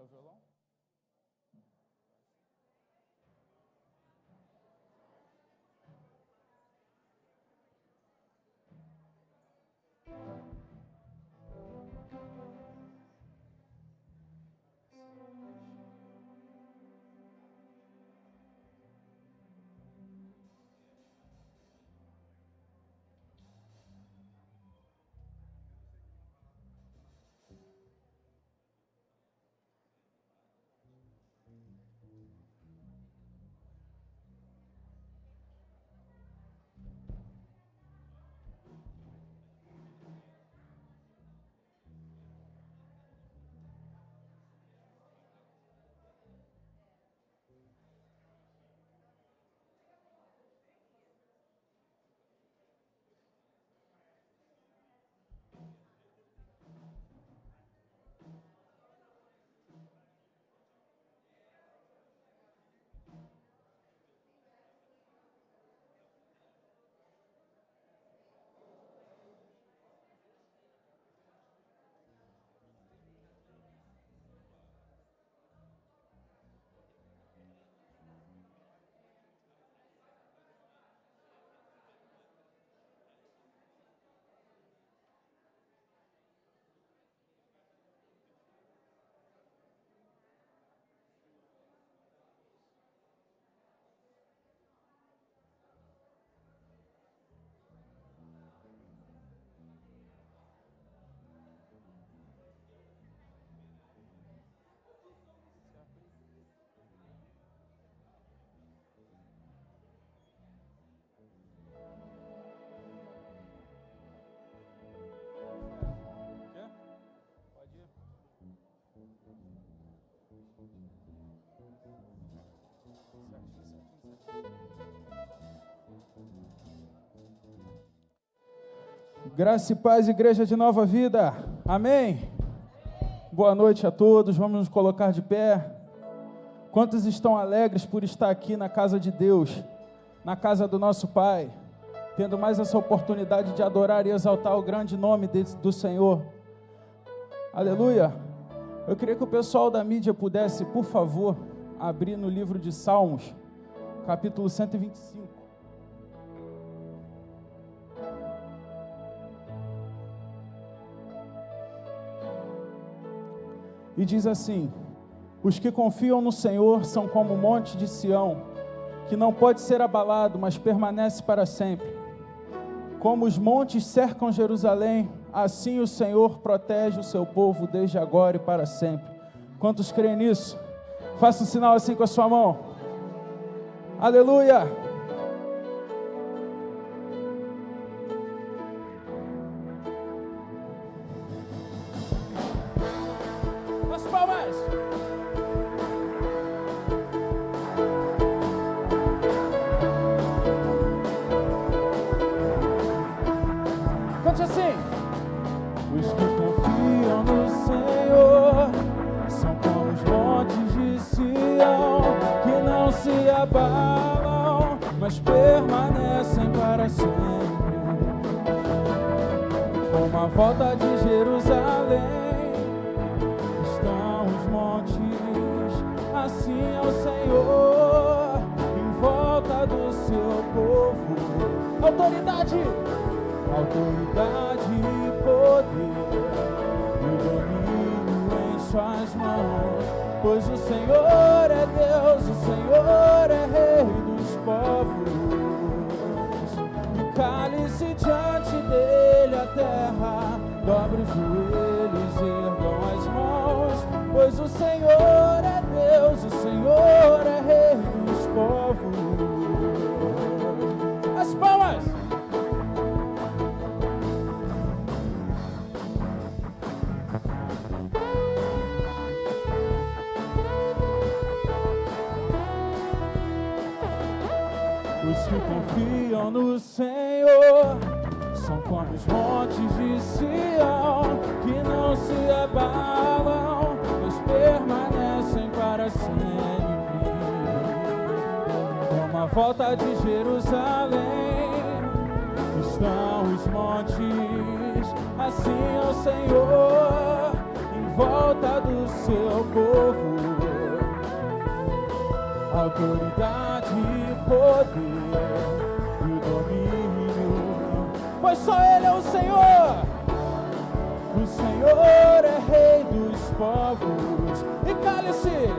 meu violão? Graça e paz, Igreja de Nova Vida. Amém? Boa noite a todos. Vamos nos colocar de pé. Quantos estão alegres por estar aqui na casa de Deus, na casa do nosso Pai, tendo mais essa oportunidade de adorar e exaltar o grande nome do Senhor? Aleluia! Eu queria que o pessoal da mídia pudesse, por favor, abrir no livro de Salmos, capítulo 125. E diz assim: os que confiam no Senhor são como o monte de Sião, que não pode ser abalado, mas permanece para sempre. Como os montes cercam Jerusalém, assim o Senhor protege o seu povo desde agora e para sempre. Quantos creem nisso? Faça um sinal assim com a sua mão. Aleluia! As palmas! Cante assim. Os que confiam no Senhor são como os montes de Sião, que não se abalam, mas permanecem para sempre. Como a volta de Jerusalém estão os montes, assim é o Senhor em volta do seu povo. Autoridade e poder, e o domínio em suas mãos, pois o Senhor é Deus, o Senhor é Rei dos povos. E cale-se diante dele a terra, dobre os joelhos, ergam as mãos, pois o Senhor é Deus, o Senhor é Rei dos povos. As palmas! Os que confiam no Senhor são como os montes de Sião, que não se abalam, mas permanecem para sempre. Como a volta de Jerusalém estão os montes, assim é o Senhor em volta do seu povo, autoridade, poder e domínio, pois só Ele é o Senhor. O Senhor é Rei dos povos, e cale-se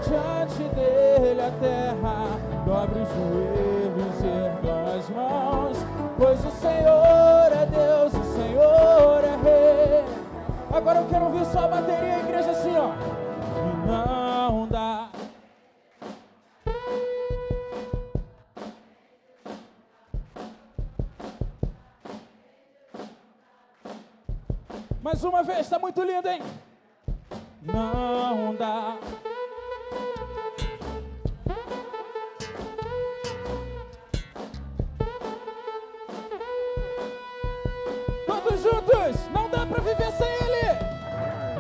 diante dele a terra, dobre os joelhos e erga as mãos, pois o Senhor é Deus, o Senhor é Rei. Agora eu quero ouvir só a bateria, a igreja, assim, ó. E não dá. Mais uma vez, tá muito lindo, hein? Não dá. Todos juntos, não dá pra viver sem Ele.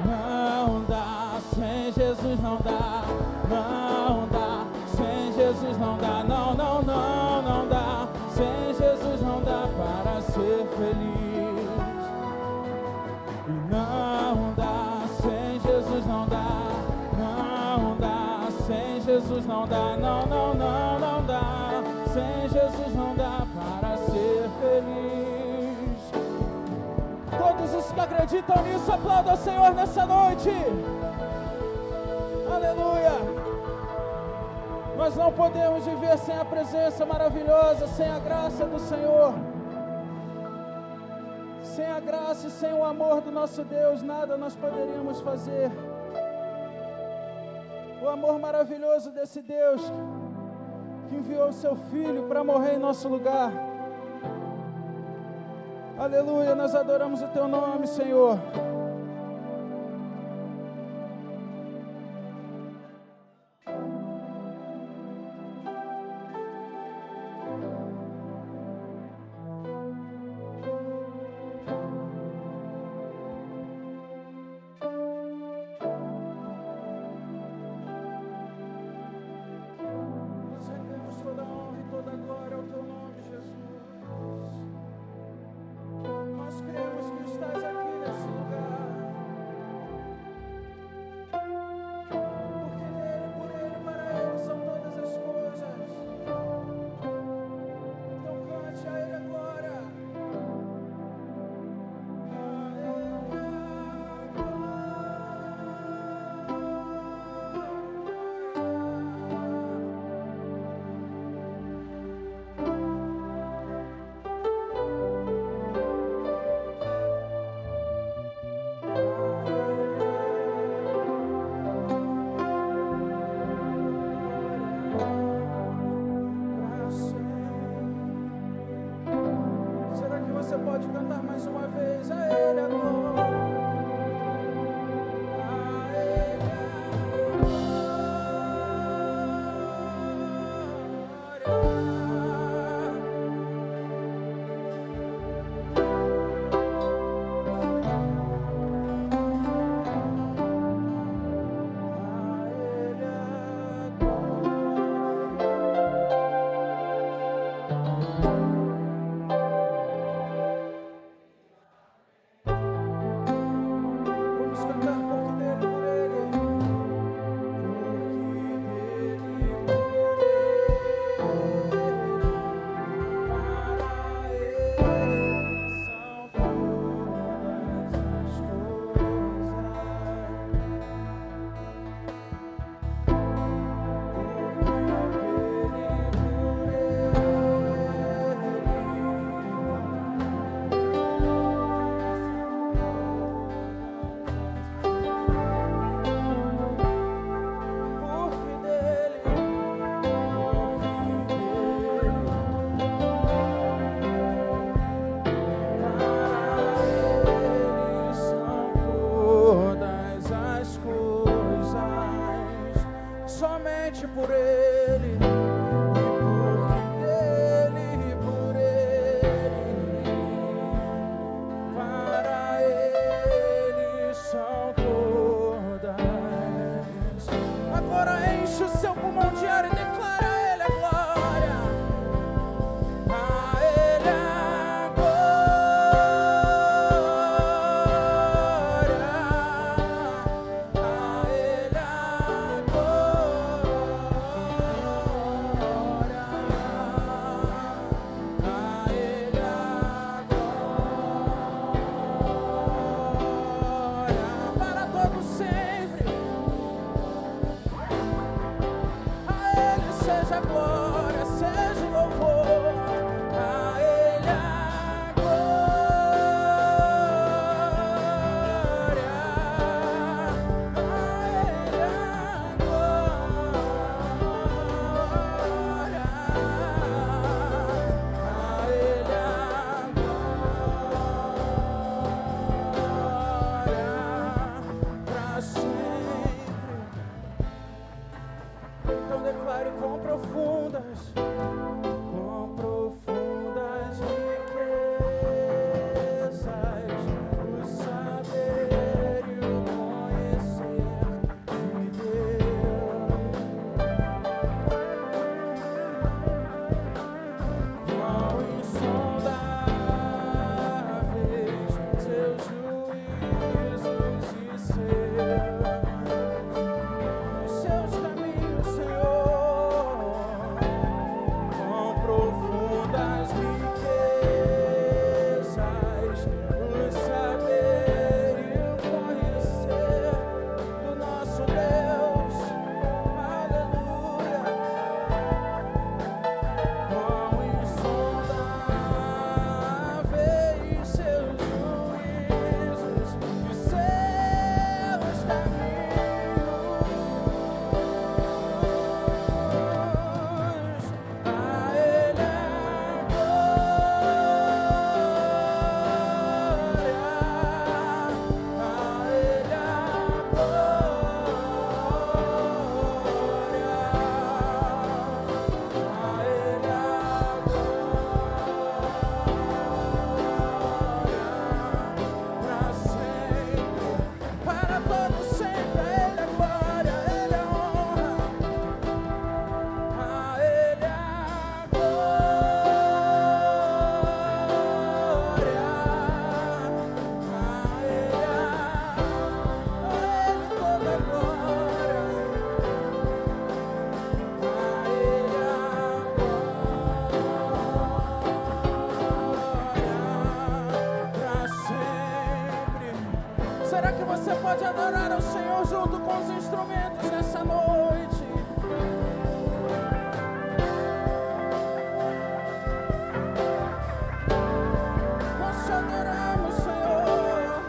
Não dá, sem Jesus não dá. Não dá, sem Jesus não dá. Não, não, não, não dá. Sem Jesus não dá para ser feliz. E não dá, sem Jesus não dá. Não dá, sem Jesus não dá. Não, não, não, não dá. Sem Jesus não dá para ser feliz. Todos os que acreditam nisso, aplaudam ao Senhor nessa noite. Aleluia. Nós não podemos viver sem a presença maravilhosa, sem a graça do Senhor. Sem a graça e sem o amor do nosso Deus, nada nós poderíamos fazer. O amor maravilhoso desse Deus que enviou o seu Filho para morrer em nosso lugar. Aleluia, nós adoramos o teu nome, Senhor. seja glória, seja louvor. A Ele a glória, a Ele a glória, a Ele a glória, pra sempre. Então declare com profundas riquezas, o saber e o conhecer de Deus. Quão insondáveis seus juízos e seus caminhos, Senhor. Quão profundas riquezas, o saber e o conhecer do nosso Deus. Aleluia. Quão insondáveis seus juízos e seus caminhos. A Ele a pra sempre, para todo sempre. A Ele a glória, a Ele a honra, a Ele a glória, a Ele toda a glória, a Ele a glória, pra sempre. Será que você pode adorar ao Senhor junto com os instrumentos nessa noite? Nós te adoramos, Senhor.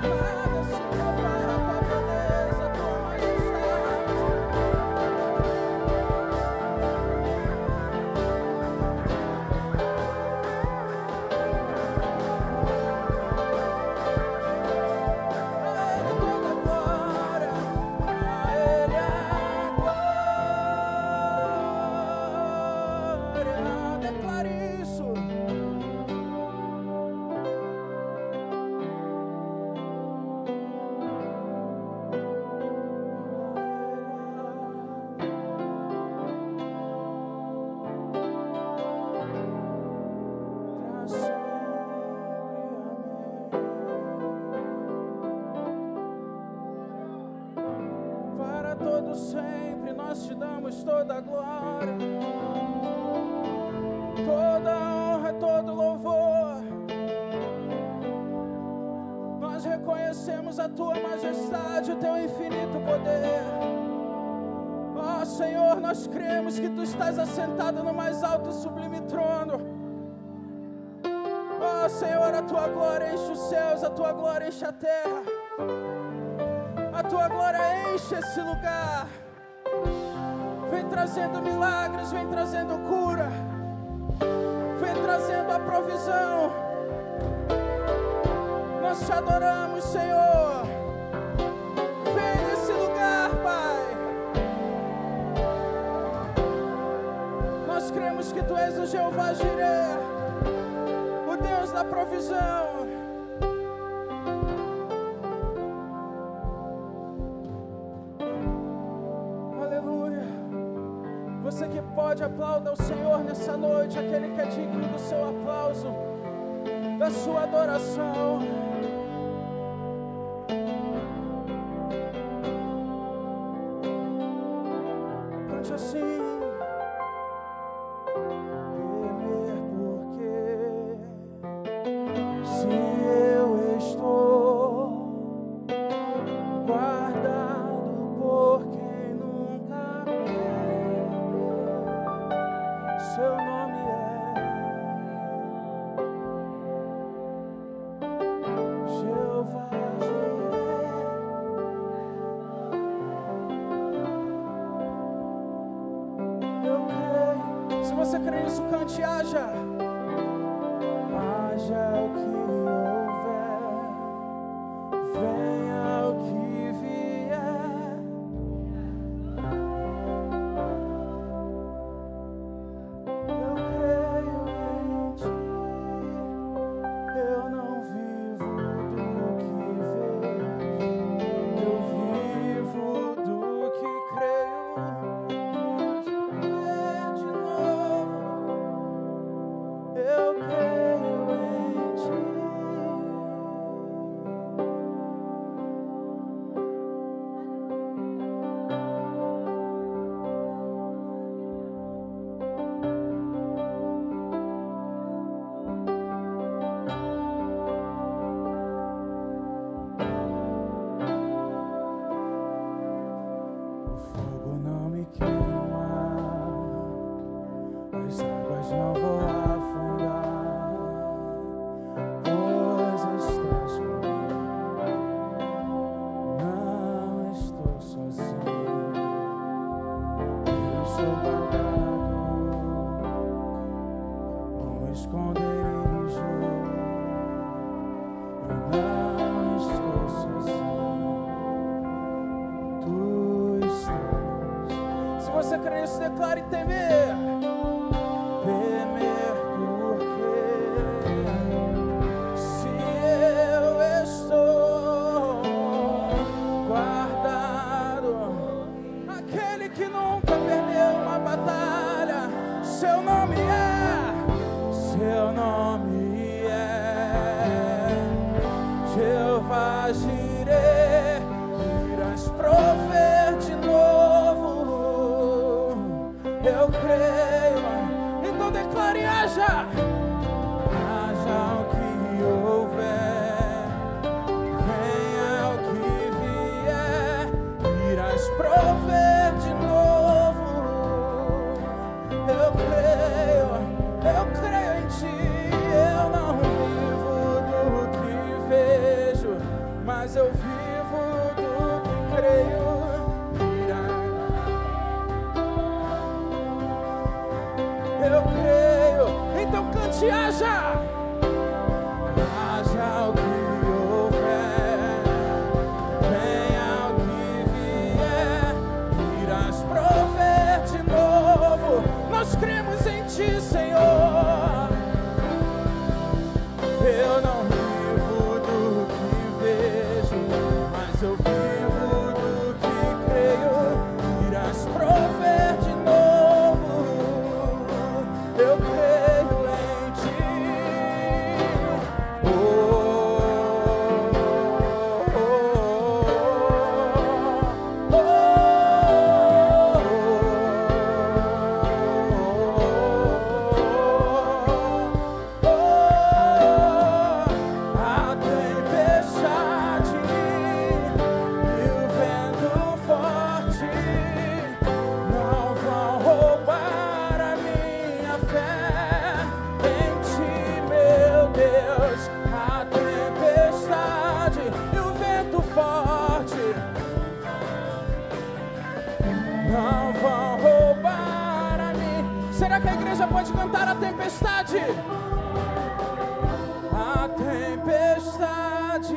Nada se compara à tua beleza, à tua majestade. A Ele toda a glória, a Ele a glória. Declare isso. Pra sempre, amém. Para todo sempre nós te damos toda a glória, toda a honra, todo louvor. Nós reconhecemos a tua majestade, o teu infinito poder. Ó Senhor, nós cremos que tu estás assentado no mais alto e sublime trono. Ó Senhor, a tua glória enche os céus, a tua glória enche a terra, a tua glória enche esse lugar. Vem trazendo milagres, vem trazendo cura, vem trazendo a provisão. Nós te adoramos, Senhor. Vem nesse lugar, Pai. Nós cremos que tu és o Jeová Jireh, o Deus da provisão. Aleluia. Você que pode, aplauda o Senhor nessa noite, aquele que é digno do seu aplauso, da sua adoração. Cante assim. Temer porque se eu estou guardado por quem nunca perde. você crê nisso, cante, haja. Haja o que houver, venha o que vier. Eu creio em ti, eu não vivo do que vejo, eu vivo do que creio. Eu creio em ti. O fogo não me queima, as águas não vão afundar, pois estás comigo, não estou sozinho, eu estou guardado no esconderijo, eu não estou sozinho, tu estás. Se você crê nisso, declare temer. Temer porque se eu estou guardado, aquele que nunca perdeu uma batalha, seu nome é Jeová Jireh, irás prover de novo. Eu creio, então declare, haja o que houver, venha o que vier, irás prover de novo. Eu creio em ti, eu não vivo do que vejo, mas eu vivo do que creio. Eu creio, então cante, haja o que houver, venha o que vier, irás prover de novo. Nós cremos em ti, Senhor. Eu não vivo do que vejo, mas eu vivo do que creio, irás prover de novo. Eu creio em ti. Oh, oh, oh, oh, oh, a tempestade e o vento forte não vão roubar a minha fé em ti, meu Deus. A tempestade e o vento forte não vão roubar a mim. Será que a igreja pode cantar a tempestade? A tempestade.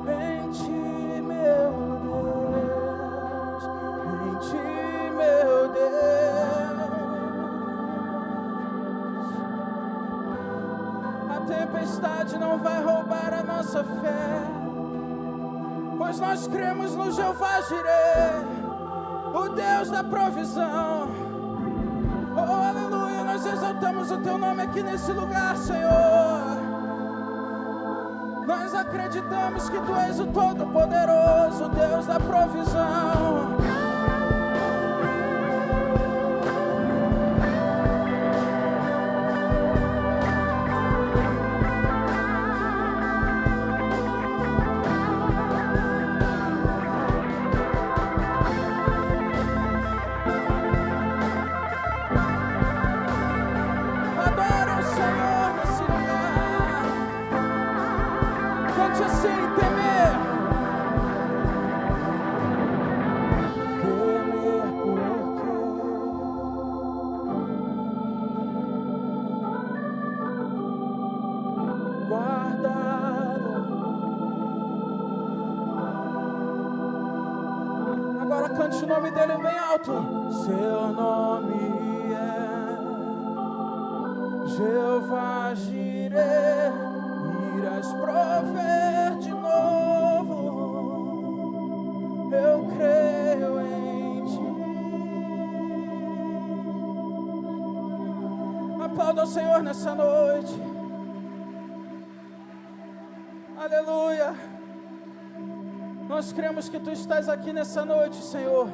Em ti, meu Deus, em ti, meu Deus. A tempestade não vai roubar a nossa fé, pois nós cremos no Jeová Jireh, o Deus da provisão. Oh, aleluia, nós exaltamos o teu nome aqui nesse lugar, Senhor. Nós acreditamos que tu és o Todo-Poderoso, Deus da provisão. nome dele bem alto. Seu nome é Jeová Jireh, irás prover de novo. Eu creio em ti. Aplauda ao Senhor nessa noite. Aleluia. Nós cremos que Tu estás aqui nessa noite, Senhor.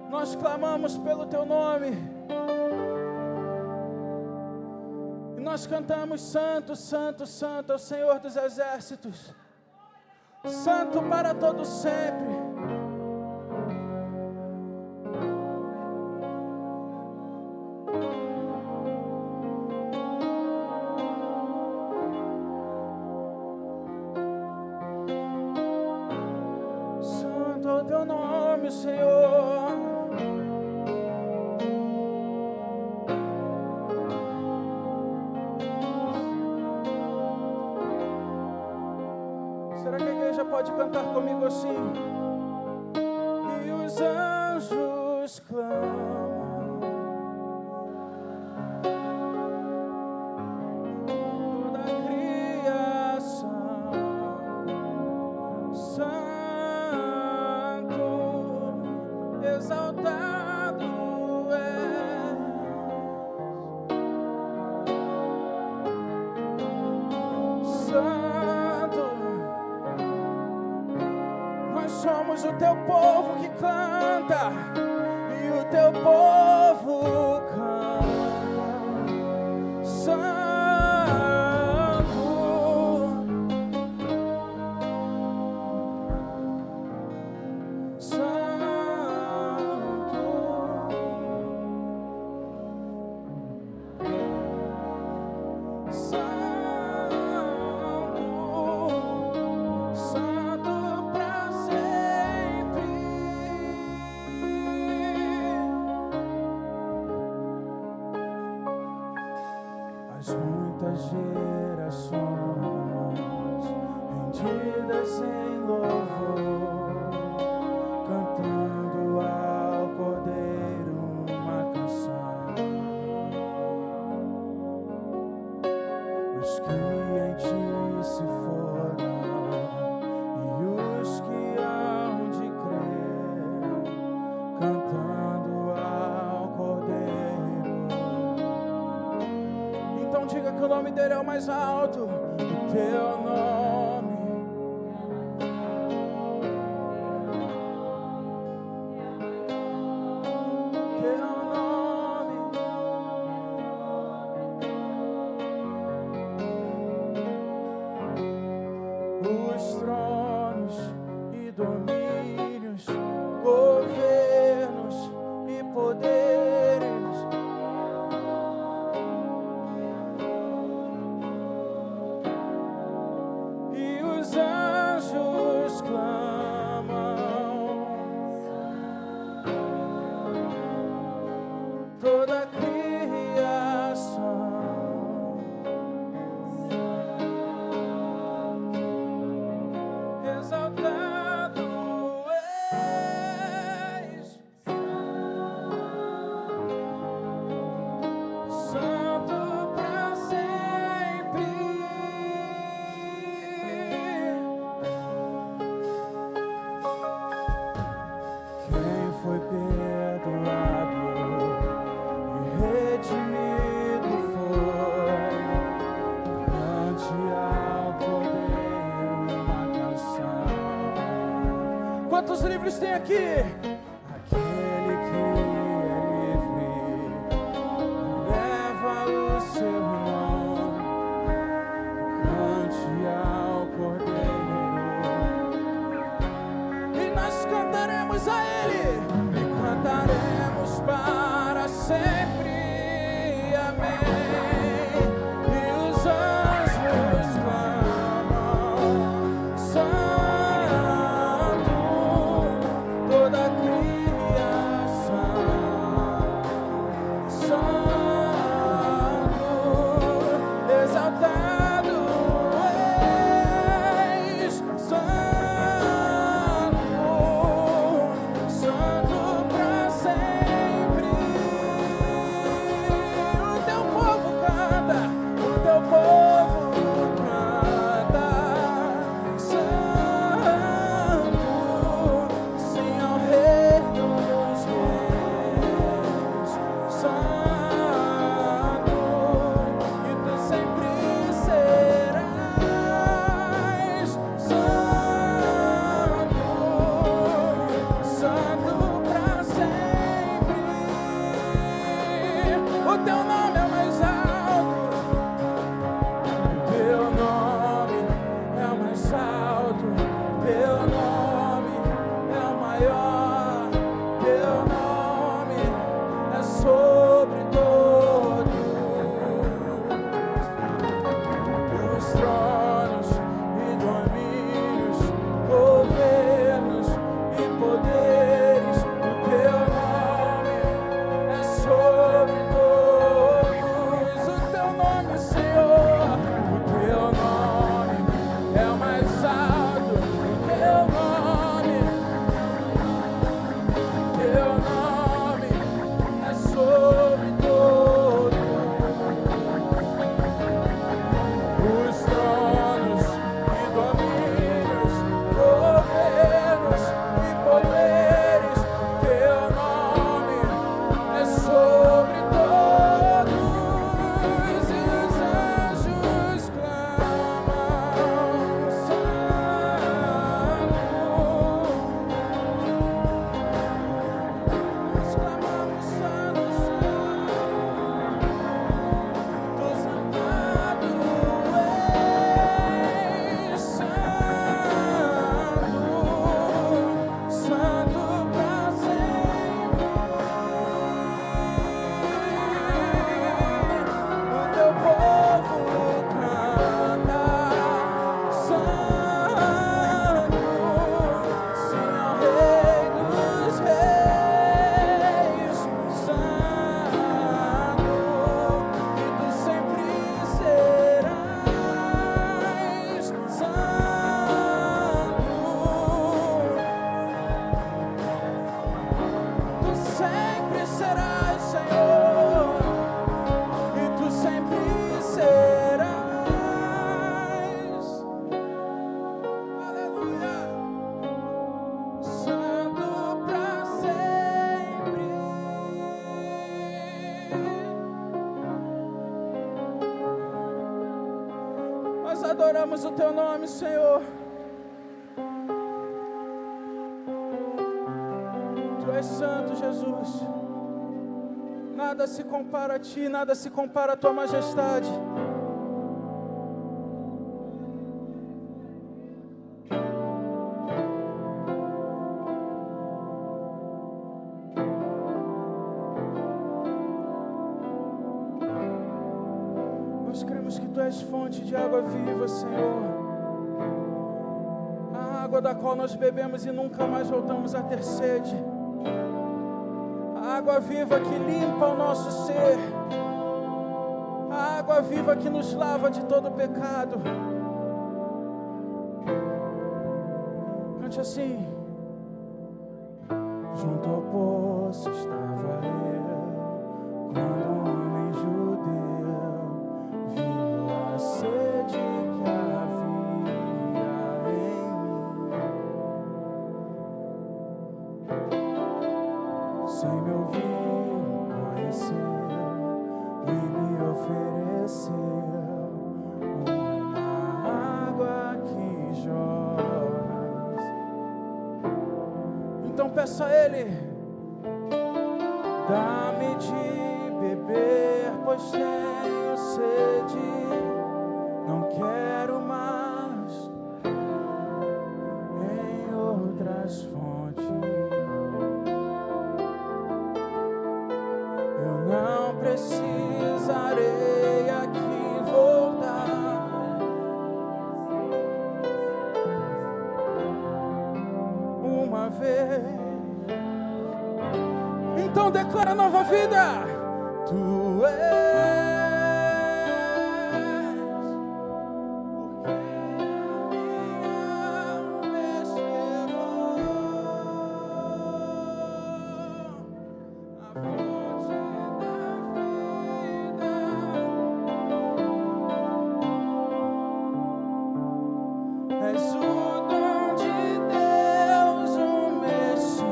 Nós clamamos pelo Teu nome. E nós cantamos: Santo, Santo, Santo é o Senhor dos exércitos. Santo para todo sempre. Santo é o Teu nome, Senhor. Será que a igreja pode cantar comigo assim? E os anjos clamam, toda a criação, Santo, exaltado és. Santo, somos o Teu povo que canta, e o Teu povo canta. Santo, Santo, Santo pra sempre. As muitas gerações rendidas em louvor, cantando ao Cordeiro uma canção. Os que em Ti se foram e os que hão de crer, cantando ao Cordeiro. Então diga que o nome dele é o mais alto. O Teu nome, Teu nome, os tronos e domínios, governos e poderes, e os anjos clamam, toda a criação, exaltado és, Santo pra sempre. Quem foi perdoado e redimido foi, cante ao Cordeiro uma canção. Quantos livros tem aqui? Aquele que é livre leva o seu nome, cante ao Cordeiro. E nós cantaremos a Ele, e cantaremos para sempre. Amém. E os anjos clamam, Santo, toda a Adoramos o teu nome, Senhor. Tu és santo, Jesus. Nada se compara a ti, nada se compara à tua majestade. Nós cremos que tu és fonte de água viva, Senhor. A água da qual nós bebemos e nunca mais voltamos a ter sede. A água viva que limpa o nosso ser. A água viva que nos lava de todo pecado. Cante assim. Junto ao poço estava eu, quando um homem judeu viu a sede que havia em mim. Sem me ouvir, me conheceu e me ofereceu uma água que jorra. Então peça a Ele: dá-me de beber, pois tenho sede, não quero mais em outras fontes. Eu não precisarei aqui voltar. Uma vez. Então declara nova vida. Tu és, porque a minha esperou a fonte da vida. És o dom de Deus, o Messias.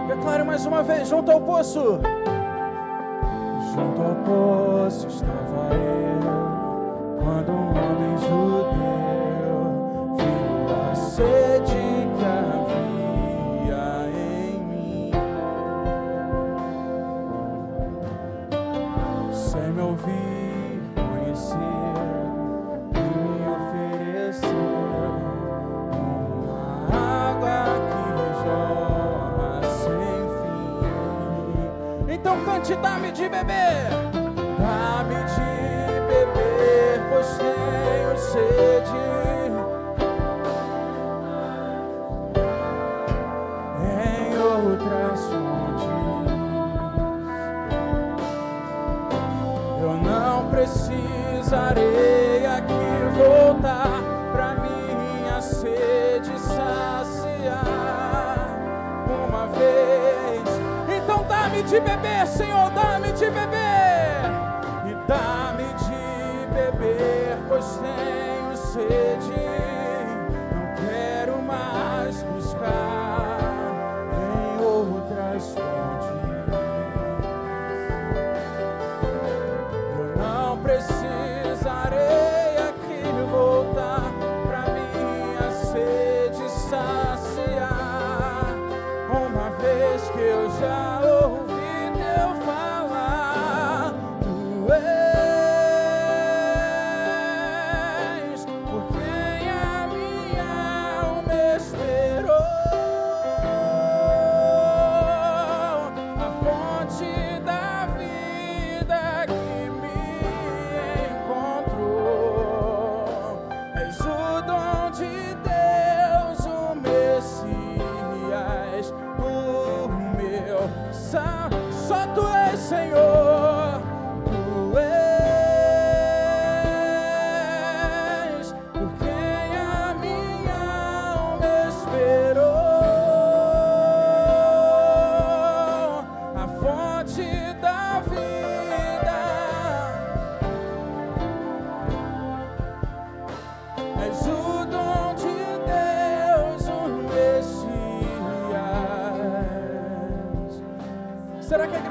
Declare mais uma vez, junto ao poço. Junto ao poço estava eu, quando um homem judeu viu a sede que havia em mim. Sem me ouvir, conheceu e me ofereceu uma água que jorra sem fim. Então cante, dá-me de beber. Dá-me de beber, pois tenho sede. Em outras fontes. Eu não precisarei aqui voltar pra minha sede saciar uma vez. Então dá-me de beber, Senhor, dá-me de beber. E dá-me de beber, pois tenho sede. Não quero mais buscar em outras fontes. Eu não precisarei aqui voltar pra minha sede saciar. Uma vez que eu já ouvi teu falar.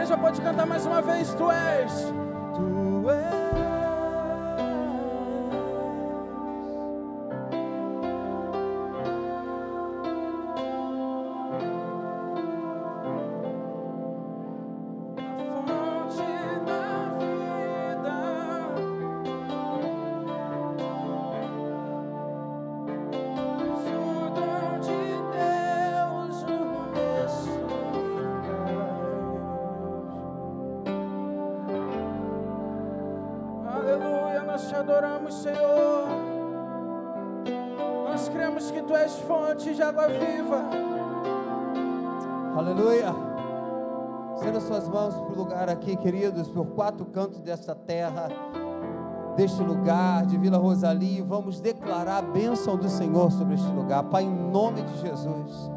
igreja pode cantar mais uma vez. Tu és. Tu és. Adoramos, Senhor. Nós cremos que Tu és fonte de água viva. Aleluia. Estenda suas mãos para o lugar aqui, queridos, por 4 cantos desta terra, deste lugar de Vila Rosali. Vamos declarar a bênção do Senhor sobre este lugar. Pai, em nome de Jesus.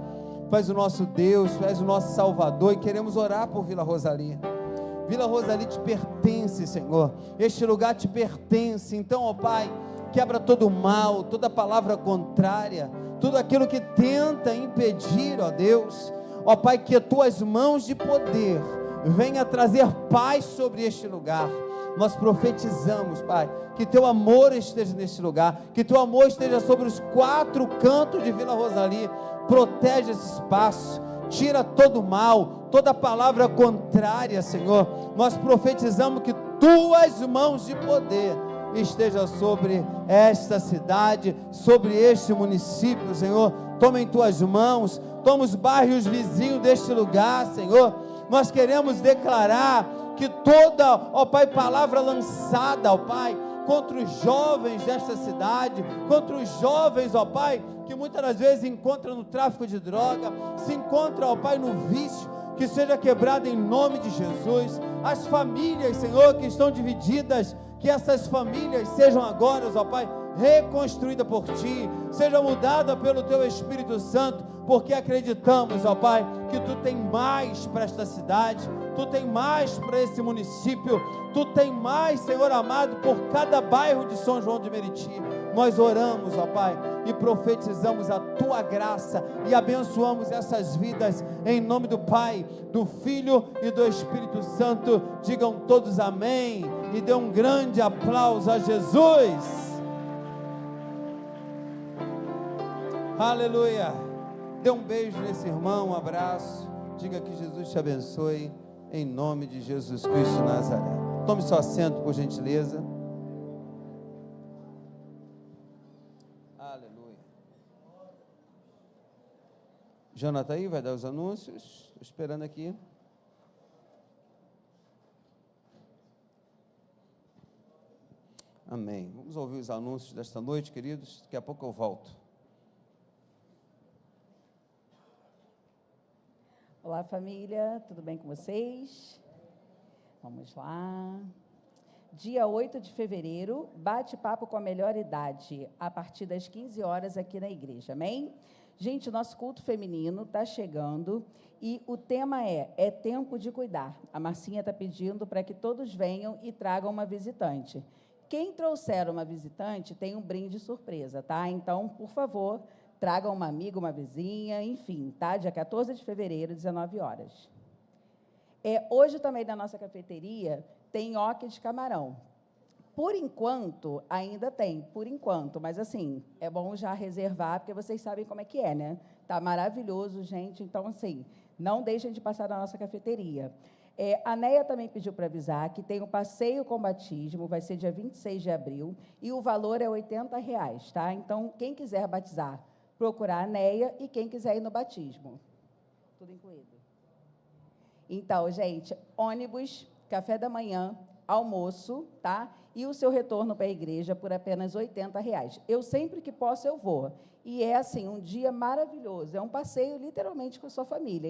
Tu és o nosso Deus, Tu és o nosso Salvador, e queremos orar por Vila Rosali. Vila Rosali te pertence, Senhor. Este lugar te pertence. Então, ó Pai, quebra todo o mal, toda palavra contrária, tudo aquilo que tenta impedir, ó Deus. Ó Pai, que as Tuas mãos de poder venha trazer paz sobre este lugar. Nós profetizamos, Pai, que Teu amor esteja neste lugar, que Teu amor esteja sobre os 4 cantos de Vila Rosali. Protege esse espaço, tira todo o mal, toda palavra contrária, Senhor. Nós profetizamos que Tuas mãos de poder estejam sobre esta cidade, sobre este município, Senhor. Toma em Tuas mãos, toma os bairros vizinhos deste lugar, Senhor. Nós queremos declarar que toda, ó Pai, palavra lançada, ó Pai, contra os jovens desta cidade, contra os jovens, ó Pai, que muitas das vezes encontram no tráfico de droga, se encontram, ó Pai, no vício, que seja quebrado em nome de Jesus. As famílias, Senhor, que estão divididas, que essas famílias sejam agora, ó Pai, reconstruídas por Ti, sejam mudadas pelo Teu Espírito Santo, porque acreditamos, ó Pai, que Tu tem mais para esta cidade, Tu tem mais para esse município, Tu tem mais, Senhor amado, por cada bairro de São João de Meriti. Nós oramos, ó Pai, e profetizamos a Tua graça e abençoamos essas vidas em nome do Pai, do Filho e do Espírito Santo. Digam todos amém e dê um grande aplauso a Jesus. Aleluia. Dê um beijo nesse irmão, um abraço. Diga que Jesus te abençoe em nome de Jesus Cristo de Nazaré. Tome seu assento, por gentileza. Aleluia. Jonathan aí vai dar os anúncios. Estou esperando aqui. Amém. Vamos ouvir os anúncios desta noite, queridos. Daqui a pouco eu volto. Olá, família, tudo bem com vocês? Vamos lá. Dia 8 de fevereiro, bate-papo com a melhor idade, a partir das 15 horas aqui na igreja, amém? Gente, nosso culto feminino está chegando e o tema é tempo de cuidar. A Marcinha está pedindo para que todos venham e tragam uma visitante. Quem trouxer uma visitante tem um brinde surpresa, tá? Então, por favor, traga uma amiga, uma vizinha, enfim, tá? Dia 14 de fevereiro, 19 horas. Hoje também na nossa cafeteria tem nhoque de camarão. Por enquanto, ainda tem, por enquanto, mas assim, é bom já reservar, porque vocês sabem como é que é, né? Tá maravilhoso, gente, então assim, não deixem de passar na nossa cafeteria. A Neia também pediu para avisar que tem um passeio com batismo, vai ser dia 26 de abril, e o valor é R$80, tá? Então, quem quiser batizar, procurar a Neia, e quem quiser ir no batismo. Tudo incluído. Então, gente, ônibus, café da manhã, almoço, tá? E o seu retorno para a igreja por apenas R$80. Eu sempre que posso eu vou. E é assim, um dia maravilhoso. É um passeio literalmente com a sua família.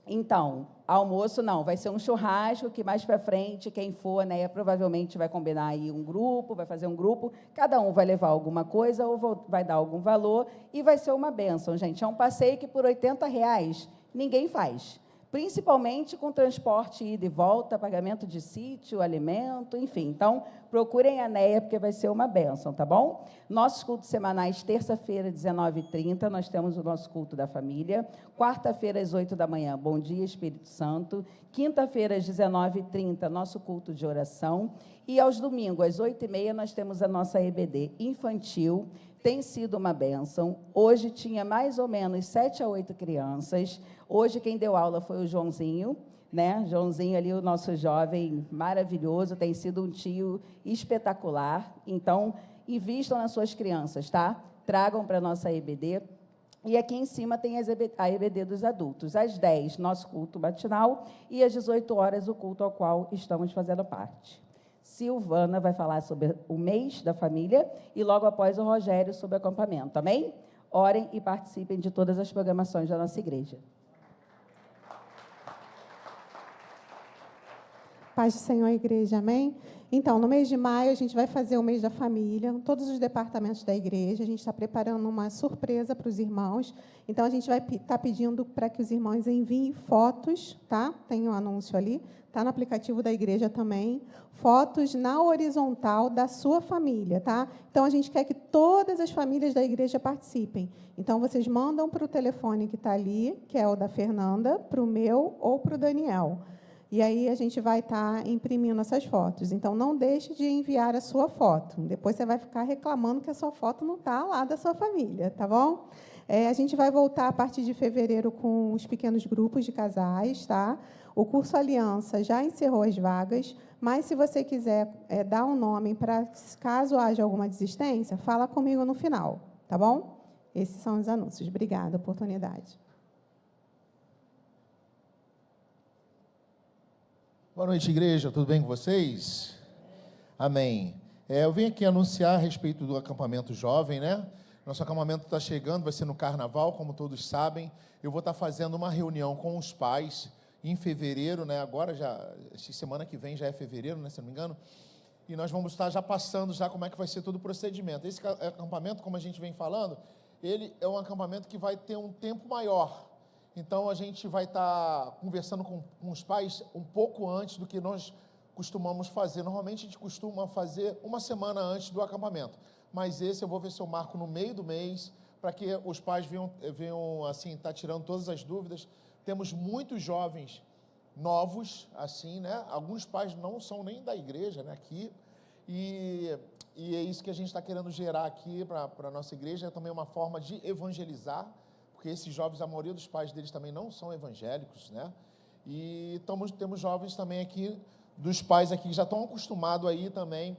Então, almoço não, vai ser um churrasco que mais para frente, quem for, né, provavelmente vai combinar aí um grupo, vai fazer um grupo, cada um vai levar alguma coisa ou vai dar algum valor e vai ser uma bênção, gente. É um passeio que por R$80 ninguém faz. principalmente com transporte ida e volta, pagamento de sítio, alimento, enfim. Então, procurem a NEA, porque vai ser uma bênção, tá bom? Nossos cultos semanais, terça-feira, 19h30, nós temos o nosso culto da família. Quarta-feira, às 8 da manhã, Bom Dia, Espírito Santo. Quinta-feira, às 19h30, nosso culto de oração. E aos domingos, às 8h30, nós temos a nossa EBD infantil. Tem sido uma bênção. Hoje tinha mais ou menos 7 a 8 crianças. Hoje quem deu aula foi o Joãozinho, né? Joãozinho ali, o nosso jovem maravilhoso, tem sido um tio espetacular. Então, invistam nas suas crianças, tá? Tragam para a nossa EBD. E aqui em cima tem a EBD dos adultos. Às 10, nosso culto matinal, e às 18 horas, o culto ao qual estamos fazendo parte. Silvana vai falar sobre o mês da família e logo após o Rogério sobre o acampamento, amém? Orem e participem de todas as programações da nossa igreja. Paz do Senhor, igreja, amém? Então, no mês de maio, a gente vai fazer o mês da família, todos os departamentos da igreja, a gente está preparando uma surpresa para os irmãos, então a gente vai estar pedindo para que os irmãos enviem fotos, tá? Tem um anúncio ali, está no aplicativo da igreja também, fotos na horizontal da sua família, tá? Então, a gente quer que todas as famílias da igreja participem. Então, vocês mandam para o telefone que está ali, que é o da Fernanda, para o meu ou para o Daniel. E aí a gente vai estar imprimindo essas fotos. Então, não deixe de enviar a sua foto. Depois você vai ficar reclamando que a sua foto não está lá da sua família, tá bom? A gente vai voltar a partir de fevereiro com os pequenos grupos de casais, tá? O curso Aliança já encerrou as vagas, mas se você quiser dar um nome para caso haja alguma desistência, fala comigo no final, tá bom? Esses são os anúncios. Obrigada, oportunidade. Boa noite, igreja. Tudo bem com vocês? Amém. Eu vim aqui anunciar a respeito do acampamento jovem, né? Nosso acampamento está chegando, vai ser no Carnaval, como todos sabem. Eu vou estar fazendo uma reunião com os pais em fevereiro, né? Agora, semana que vem já é fevereiro, né? Se não me engano. E nós vamos estar já passando já como é que vai ser todo o procedimento. Esse acampamento, como a gente vem falando, ele é um acampamento que vai ter um tempo maior. Então, a gente vai estar conversando com os pais um pouco antes do que nós costumamos fazer. Normalmente, a gente costuma fazer uma semana antes do acampamento. Mas esse eu vou ver se eu marco no meio do mês, para que os pais venham assim, tá tirando todas as dúvidas. Temos muitos jovens novos, assim, né? Alguns pais não são nem da igreja, né? Aqui. E é isso que a gente está querendo gerar aqui para a nossa igreja. É também uma forma de evangelizar, porque esses jovens, a maioria dos pais deles também não são evangélicos, né? E temos jovens também aqui, dos pais aqui, que já estão acostumados aí também,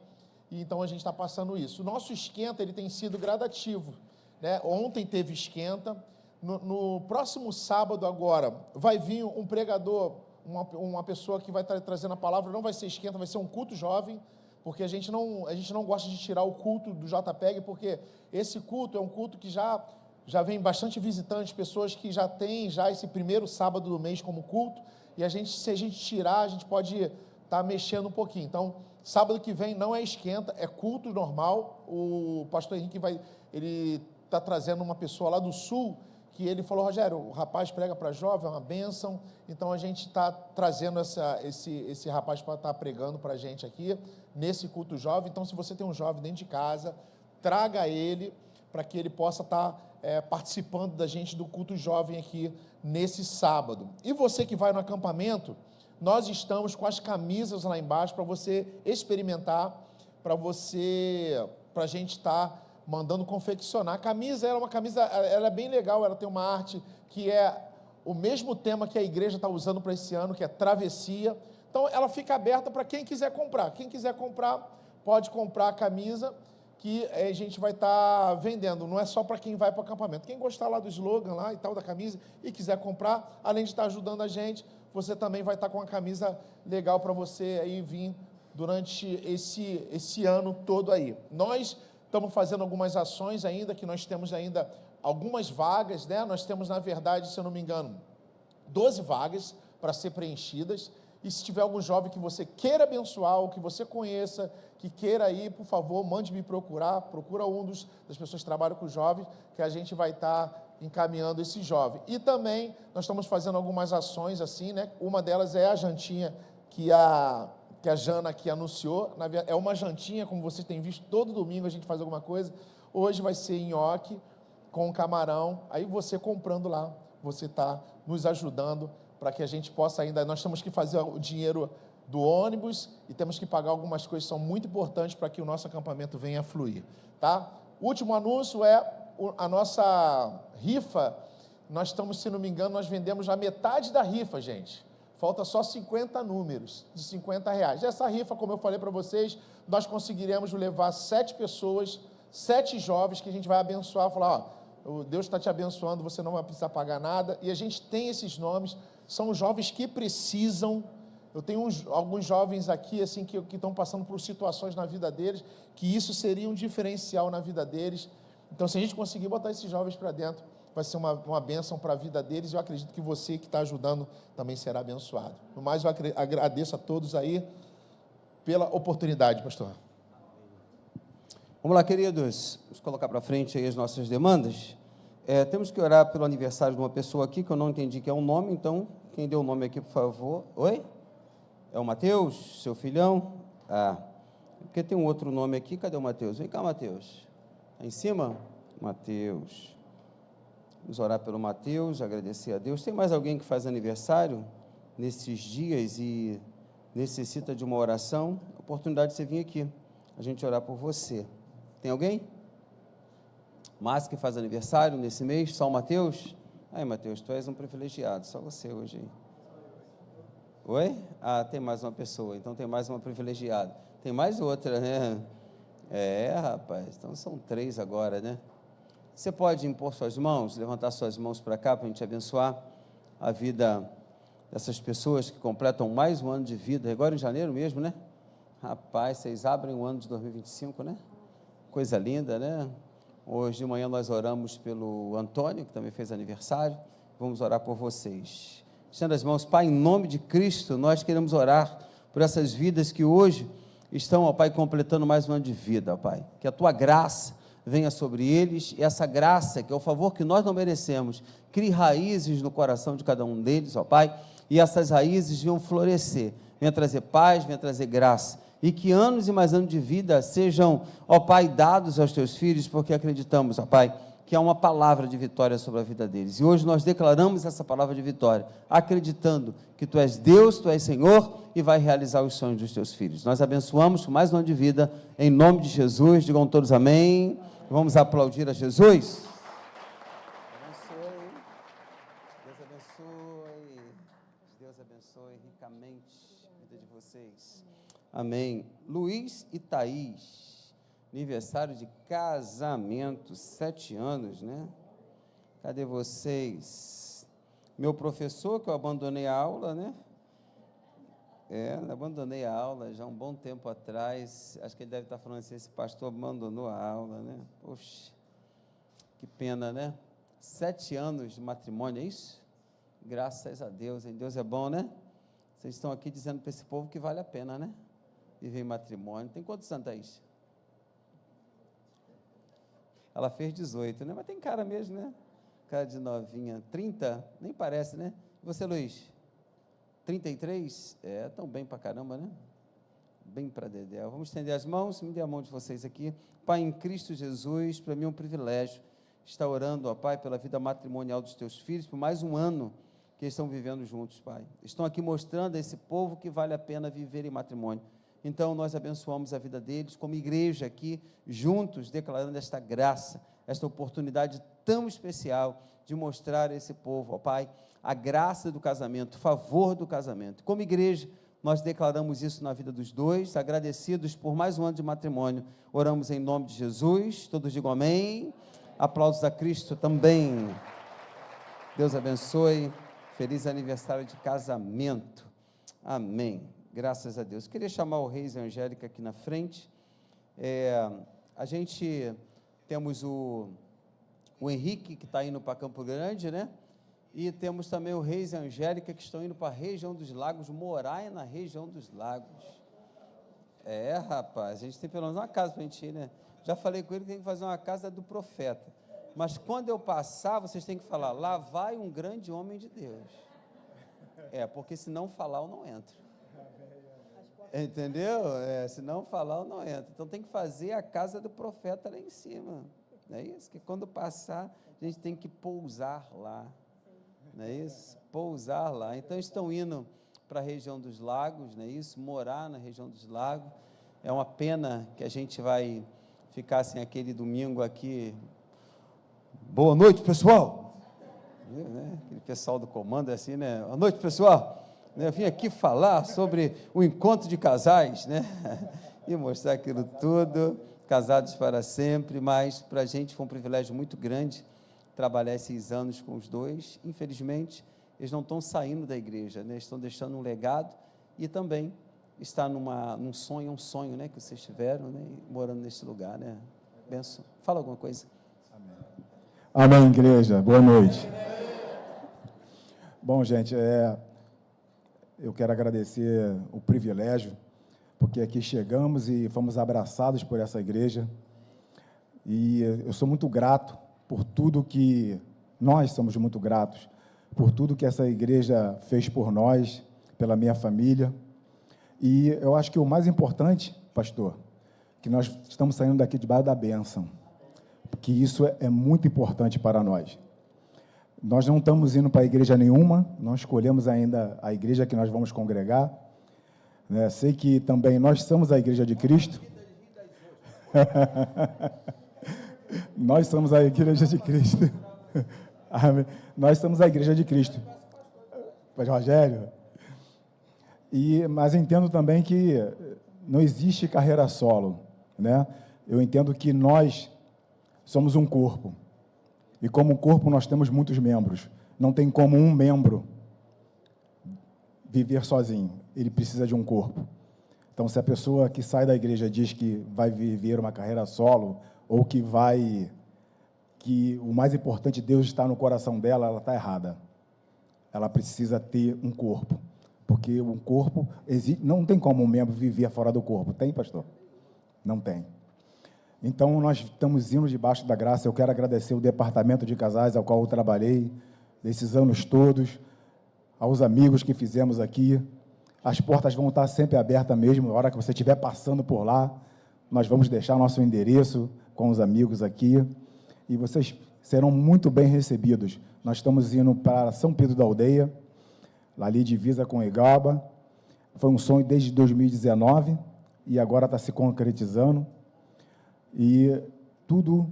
e então a gente está passando isso. O nosso esquenta, ele tem sido gradativo, né? Ontem teve esquenta, no próximo sábado agora, vai vir um pregador, uma pessoa que vai estar trazendo a palavra, não vai ser esquenta, vai ser um culto jovem, porque a gente não gosta de tirar o culto do JPEG, porque esse culto é um culto que já vem bastante visitantes, pessoas que já têm esse primeiro sábado do mês como culto, e se a gente tirar, a gente pode estar mexendo um pouquinho. Então, sábado que vem não é esquenta, é culto normal. O pastor Henrique ele está trazendo uma pessoa lá do sul, que ele falou: Rogério, o rapaz prega para jovem, é uma bênção, então a gente está trazendo esse rapaz para estar pregando para a gente aqui, nesse culto jovem. Então, se você tem um jovem dentro de casa, traga ele, para que ele possa estar participando da gente do culto jovem aqui nesse sábado. E você que vai no acampamento, nós estamos com as camisas lá embaixo para você experimentar, para a gente estar mandando confeccionar. A camisa, ela é bem legal, ela tem uma arte que é o mesmo tema que a igreja está usando para esse ano, que é travessia. Então, ela fica aberta para quem quiser comprar. Quem quiser comprar, pode comprar a camisa, que a gente vai estar vendendo, não é só para quem vai para o acampamento. Quem gostar lá do slogan lá e tal, da camisa, e quiser comprar, além de estar ajudando a gente, você também vai estar com uma camisa legal para você aí vir durante esse ano todo aí. Nós estamos fazendo algumas ações ainda, que nós temos ainda algumas vagas, né? Nós temos, na verdade, se eu não me engano, 12 vagas para ser preenchidas. E se tiver algum jovem que você queira abençoar, ou que você conheça, que queira ir, por favor, mande me procurar, procura das pessoas que trabalham com jovens, que a gente vai estar encaminhando esse jovem. E também nós estamos fazendo algumas ações assim, né? Uma delas é a jantinha que a Jana aqui anunciou. É uma jantinha, como vocês têm visto, todo domingo a gente faz alguma coisa. Hoje vai ser nhoque com camarão. Aí você comprando lá, você está nos ajudando para que a gente possa ainda... Nós temos que fazer o dinheiro do ônibus e temos que pagar algumas coisas que são muito importantes para que o nosso acampamento venha a fluir, tá? Último anúncio é a nossa rifa. Nós estamos, se não me engano, nós vendemos a metade da rifa, gente. Falta só 50 números de R$50. Essa rifa, como eu falei para vocês, nós conseguiremos levar 7 pessoas, 7 jovens que a gente vai abençoar, falar, ó, Deus está te abençoando, você não vai precisar pagar nada. E a gente tem esses nomes, são jovens que precisam. Eu tenho alguns jovens aqui assim que estão passando por situações na vida deles, que isso seria um diferencial na vida deles. Então, se a gente conseguir botar esses jovens para dentro, vai ser uma bênção para a vida deles, e eu acredito que você que está ajudando também será abençoado. No mais, eu agradeço a todos aí pela oportunidade, pastor. Vamos lá, queridos, vamos colocar para frente aí as nossas demandas. Temos que orar pelo aniversário de uma pessoa aqui, que eu não entendi que é um nome, então, quem deu o nome aqui, por favor? Oi? É o Mateus, seu filhão? Porque tem um outro nome aqui, cadê o Mateus? Vem cá, Mateus. Está em cima? Mateus. Vamos orar pelo Mateus, agradecer a Deus. Tem mais alguém que faz aniversário nesses dias e necessita de uma oração? Oportunidade de você vir aqui, a gente orar por você. Tem alguém? Mas que faz aniversário nesse mês? Só o Mateus? Aí, Mateus, tu és um privilegiado, só você hoje aí. Oi? Tem mais uma pessoa, então tem mais uma privilegiada. Tem mais outra, né? Rapaz, então são 3 agora, né? Você pode impor suas mãos, levantar suas mãos para cá, para a gente abençoar a vida dessas pessoas que completam mais um ano de vida, agora em janeiro mesmo, né? Rapaz, vocês abrem o ano de 2025, né? Coisa linda, né? Hoje de manhã nós oramos pelo Antônio, que também fez aniversário, vamos orar por vocês. Estenda as mãos, Pai, em nome de Cristo, nós queremos orar por essas vidas que hoje estão, ó Pai, completando mais um ano de vida, ó Pai, que a Tua graça venha sobre eles, e essa graça, que é o favor que nós não merecemos, crie raízes no coração de cada um deles, ó Pai, e essas raízes venham florescer, venha trazer paz, venha trazer graça, e que anos e mais anos de vida sejam, ó Pai, dados aos Teus filhos, porque acreditamos, ó Pai, que há uma palavra de vitória sobre a vida deles, e hoje nós declaramos essa palavra de vitória, acreditando que Tu és Deus, Tu és Senhor, e vai realizar os sonhos dos Teus filhos. Nós abençoamos por mais um ano de vida, em nome de Jesus, digam todos amém. Vamos aplaudir a Jesus. Deus abençoe ricamente a vida de vocês. Amém. Luiz e Thaís, aniversário de casamento, 7 anos, né? Cadê vocês? Meu professor, que eu abandonei a aula, né? Abandonei a aula já há um bom tempo atrás. Acho que ele deve estar falando assim, esse pastor abandonou a aula, né? Poxa, que pena, né? 7 anos de matrimônio, é isso? Graças a Deus, hein? Deus é bom, né? Vocês estão aqui dizendo para esse povo que vale a pena, né? Viver em matrimônio. Tem quantos anos, Thaís? Ela fez 18, né? Mas tem cara mesmo, né? Cara de novinha. 30? Nem parece, né? E você, Luiz? 33? Tão bem pra caramba, né? Bem para Dedéu. Vamos estender as mãos, me dê a mão de vocês aqui. Pai, em Cristo Jesus, para mim é um privilégio estar orando, ó Pai, pela vida matrimonial dos Teus filhos, por mais um ano que eles estão vivendo juntos, Pai. Estão aqui mostrando a esse povo que vale a pena viver em matrimônio. Então, nós abençoamos a vida deles, como igreja aqui, juntos, declarando esta graça, esta oportunidade tão especial de mostrar a esse povo, ó Pai, a graça do casamento, o favor do casamento. Como igreja, nós declaramos isso na vida dos dois, agradecidos por mais um ano de matrimônio. Oramos em nome de Jesus, todos digam amém. Aplausos a Cristo também. Deus abençoe, feliz aniversário de casamento. Amém. Graças a Deus. Queria chamar o Reis e a Angélica aqui na frente. A gente temos o Henrique, que está indo para Campo Grande, né? E temos também o Reis e a Angélica, que estão indo para a região dos Lagos, morar na região dos Lagos. Rapaz, a gente tem pelo menos uma casa para a gente ir, né? Já falei com ele que tem que fazer uma casa do profeta. Mas quando eu passar, vocês têm que falar, lá vai um grande homem de Deus. Porque se não falar, eu não entro. Entendeu? Se não falar, eu não entro. Então tem que fazer a casa do profeta lá em cima. Não é isso? Que quando passar, a gente tem que pousar lá. Não é isso? Pousar lá. Então estão indo para a região dos lagos, não é isso? Morar na região dos lagos. É uma pena que a gente vai ficar sem aquele domingo aqui. Boa noite, pessoal. Aquele pessoal do comando é assim, né? Boa noite, pessoal. Eu vim aqui falar sobre o encontro de casais, né? E mostrar aquilo tudo, casados para sempre, mas para a gente foi um privilégio muito grande trabalhar esses anos com os dois. Infelizmente, eles não estão saindo da igreja, né? Estão deixando um legado e também está num sonho, né? Que vocês tiveram, né? Morando nesse lugar, né? Benção. Fala alguma coisa. Amém, igreja. Boa noite. Bom, gente, eu quero agradecer o privilégio, porque aqui chegamos e fomos abraçados por essa igreja, e eu sou muito grato por tudo que, nós somos muito gratos, por tudo que essa igreja fez por nós, pela minha família, e eu acho que o mais importante, pastor, que nós estamos saindo daqui debaixo da bênção, porque isso é muito importante para nós. Nós não estamos indo para a igreja nenhuma, não escolhemos ainda a igreja que nós vamos congregar, né? Sei que também nós somos a igreja de Cristo. Nós somos a igreja de Cristo. Amém. Nós somos a igreja de Cristo. Pastor Rogério. Mas entendo também que não existe carreira solo, né? Eu entendo que nós somos um corpo. E como corpo nós temos muitos membros. Não tem como um membro viver sozinho. Ele precisa de um corpo. Então, se a pessoa que sai da igreja diz que vai viver uma carreira solo, ou que o mais importante, Deus está no coração dela, ela está errada. Ela precisa ter um corpo. Porque um corpo, não tem como um membro viver fora do corpo. Tem, pastor? Não tem. Então, nós estamos indo debaixo da graça. Eu quero agradecer o departamento de casais ao qual eu trabalhei, desses anos todos, aos amigos que fizemos aqui. As portas vão estar sempre abertas mesmo, na hora que você estiver passando por lá, nós vamos deixar nosso endereço com os amigos aqui, e vocês serão muito bem recebidos. Nós estamos indo para São Pedro da Aldeia, ali divisa com Igaba. Foi um sonho desde 2019, e agora está se concretizando. E tudo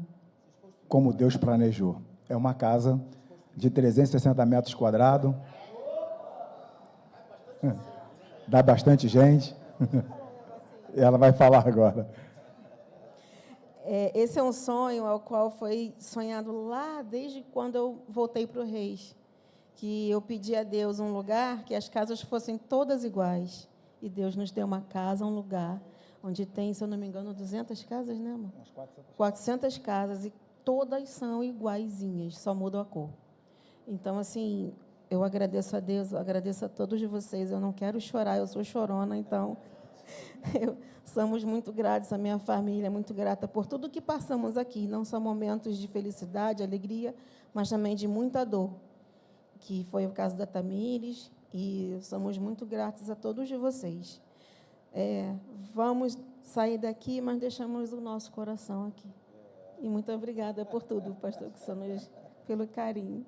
como Deus planejou. É uma casa de 360 metros quadrados. Dá bastante gente. Ela vai falar agora. Esse é um sonho ao qual foi sonhado lá desde quando eu voltei para o Reis, que eu pedi a Deus um lugar que as casas fossem todas iguais. E Deus nos deu uma casa, um lugar onde tem, se eu não me engano, 200 casas, né, amor? 400 casas, e todas são iguaizinhas, só mudam a cor. Então, assim, eu agradeço a Deus, eu agradeço a todos de vocês. Eu não quero chorar, eu sou chorona, então, somos muito gratos, a minha família é muito grata por tudo que passamos aqui, não só momentos de felicidade, alegria, mas também de muita dor, que foi o caso da Tamires, e somos muito gratos a todos de vocês. Vamos sair daqui, mas deixamos o nosso coração aqui. E muito obrigada por tudo, pastor Quiçonos, pelo carinho.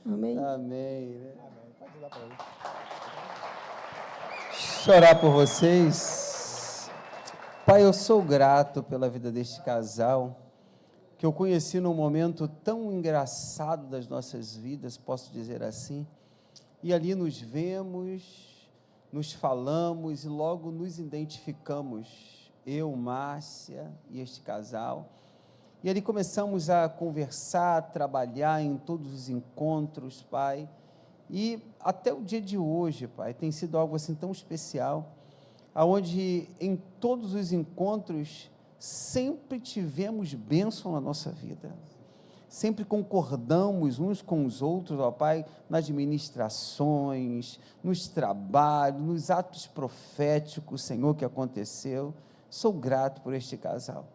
Amém? Amém. Pode dar para ele. Chorar por vocês. Pai, eu sou grato pela vida deste casal, que eu conheci num momento tão engraçado das nossas vidas, posso dizer assim, e ali nos vemos, nos falamos e logo nos identificamos, eu, Márcia e este casal, e ali começamos a conversar, a trabalhar em todos os encontros, Pai, e até o dia de hoje, Pai, tem sido algo assim tão especial, aonde em todos os encontros sempre tivemos bênção na nossa vida, sempre concordamos uns com os outros, ó Pai, nas ministrações, nos trabalhos, nos atos proféticos, Senhor, que aconteceu. Sou grato por este casal.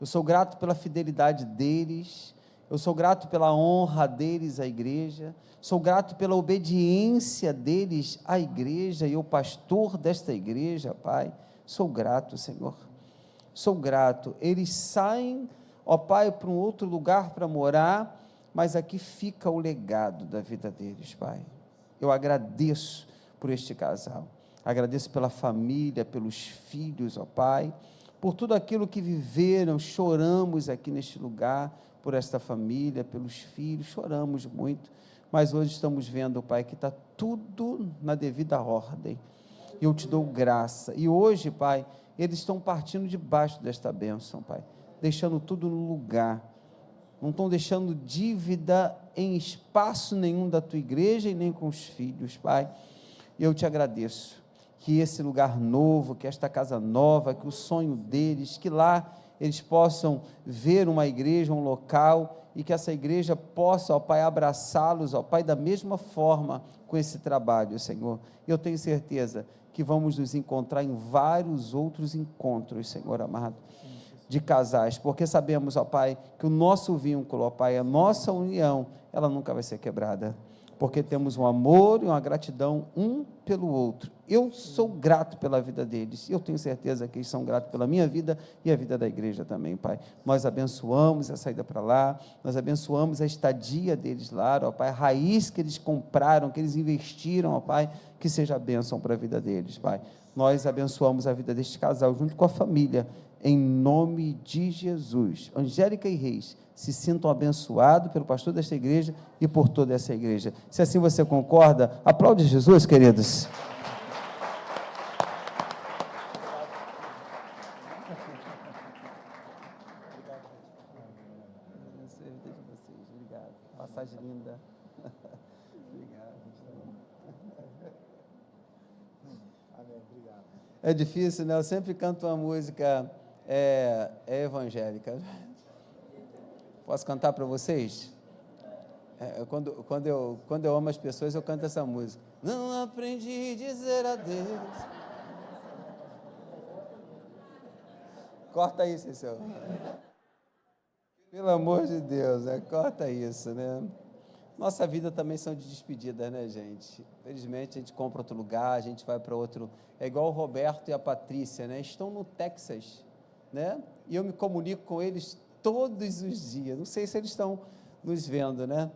Eu sou grato pela fidelidade deles, Eu sou grato pela honra deles à igreja, sou grato pela obediência deles à igreja e ao pastor desta igreja, Pai. Sou grato, Senhor. Sou grato. Eles saem, ó Pai, para um outro lugar para morar, mas aqui fica o legado da vida deles, Pai. Eu agradeço por este casal. Agradeço pela família, pelos filhos, ó Pai, por tudo aquilo que viveram. Choramos aqui neste lugar, por esta família, pelos filhos, choramos muito, mas hoje estamos vendo, Pai, que está tudo na devida ordem, e eu te dou graça, e hoje, Pai, eles estão partindo debaixo desta bênção, Pai, deixando tudo no lugar, não estão deixando dívida em espaço nenhum da tua igreja, e nem com os filhos, Pai, e eu te agradeço, que esse lugar novo, que esta casa nova, que o sonho deles, que lá eles possam ver uma igreja, um local, e que essa igreja possa, ó Pai, abraçá-los, ó Pai, da mesma forma com esse trabalho, Senhor. Eu tenho certeza que vamos nos encontrar em vários outros encontros, Senhor amado, de casais, porque sabemos, ó Pai, que o nosso vínculo, ó Pai, a nossa união, ela nunca vai ser quebrada, porque temos um amor e uma gratidão um pelo outro. Eu sou grato pela vida deles, eu tenho certeza que eles são gratos pela minha vida e a vida da igreja também, Pai. Nós abençoamos a saída para lá, nós abençoamos a estadia deles lá, ó Pai, a raiz que eles compraram, que eles investiram, ó Pai, que seja a bênção para a vida deles, Pai. Nós abençoamos a vida deste casal junto com a família, em nome de Jesus. Angélica e Reis, se sintam abençoados pelo pastor desta igreja e por toda essa igreja. Se assim você concorda, aplaude Jesus, queridos. Obrigado. Passagem linda. Obrigado. É difícil, né? Eu sempre canto uma música evangélica. Posso cantar para vocês? Quando eu amo as pessoas, eu canto essa música. Não aprendi a dizer adeus. Corta isso, Cecil. Pelo amor de Deus, corta isso, né? Nossa vida também são de despedida, né, gente? Felizmente, a gente compra outro lugar, a gente vai para outro... É igual o Roberto e a Patrícia, né? Estão no Texas, né? E eu me comunico com eles todos os dias. Não sei se eles estão nos vendo, né?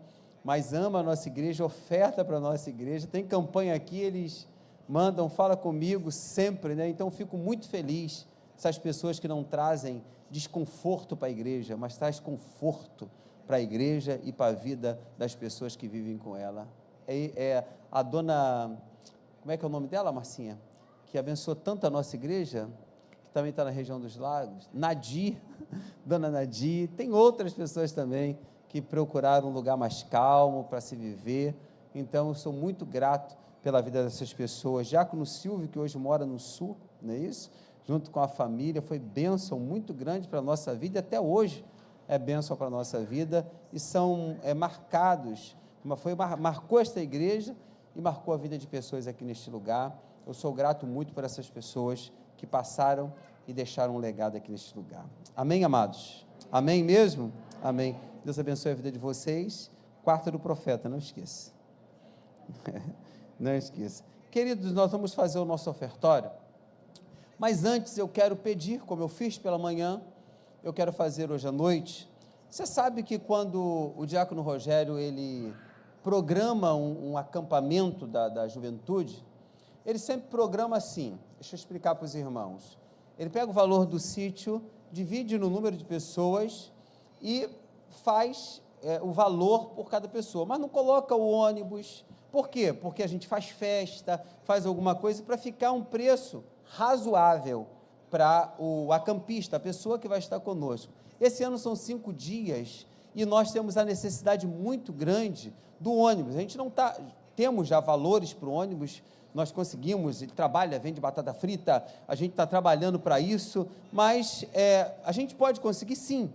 Mas ama a nossa igreja, oferta para a nossa igreja. Tem campanha aqui, eles mandam, fala comigo sempre, né? Então, fico muito feliz. Essas pessoas que não trazem desconforto para a igreja, mas traz conforto para a igreja e para a vida das pessoas que vivem com ela. É a dona, como é que é o nome dela, Marcinha? Que abençoou tanto a nossa igreja, que também está na região dos lagos, Nadir, dona Nadir, tem outras pessoas também que procuraram um lugar mais calmo para se viver. Então, eu sou muito grato pela vida dessas pessoas. Diácono Silvio, que hoje mora no sul, não é isso? Junto com a família, foi bênção muito grande para a nossa vida, até hoje é bênção para a nossa vida, e são marcados, marcou esta igreja e marcou a vida de pessoas aqui neste lugar. Eu sou grato muito por essas pessoas que passaram e deixaram um legado aqui neste lugar. Amém, amados? Amém mesmo? Amém. Deus abençoe a vida de vocês. Quarto do profeta, não esqueça. Não esqueça. Queridos, nós vamos fazer o nosso ofertório, mas antes eu quero pedir, como eu fiz pela manhã, eu quero fazer hoje à noite. Você sabe que quando o diácono Rogério, ele programa um acampamento da juventude, ele sempre programa assim, deixa eu explicar para os irmãos, ele pega o valor do sítio, divide no número de pessoas e faz o valor por cada pessoa, mas não coloca o ônibus. Por quê? Porque a gente faz festa, faz alguma coisa para ficar um preço razoável para o acampista, a pessoa que vai estar conosco. Esse ano são 5 dias e nós temos a necessidade muito grande do ônibus. A gente não está, temos já valores para o ônibus, nós conseguimos, ele trabalha, vende batata frita, a gente está trabalhando para isso, mas a gente pode conseguir sim,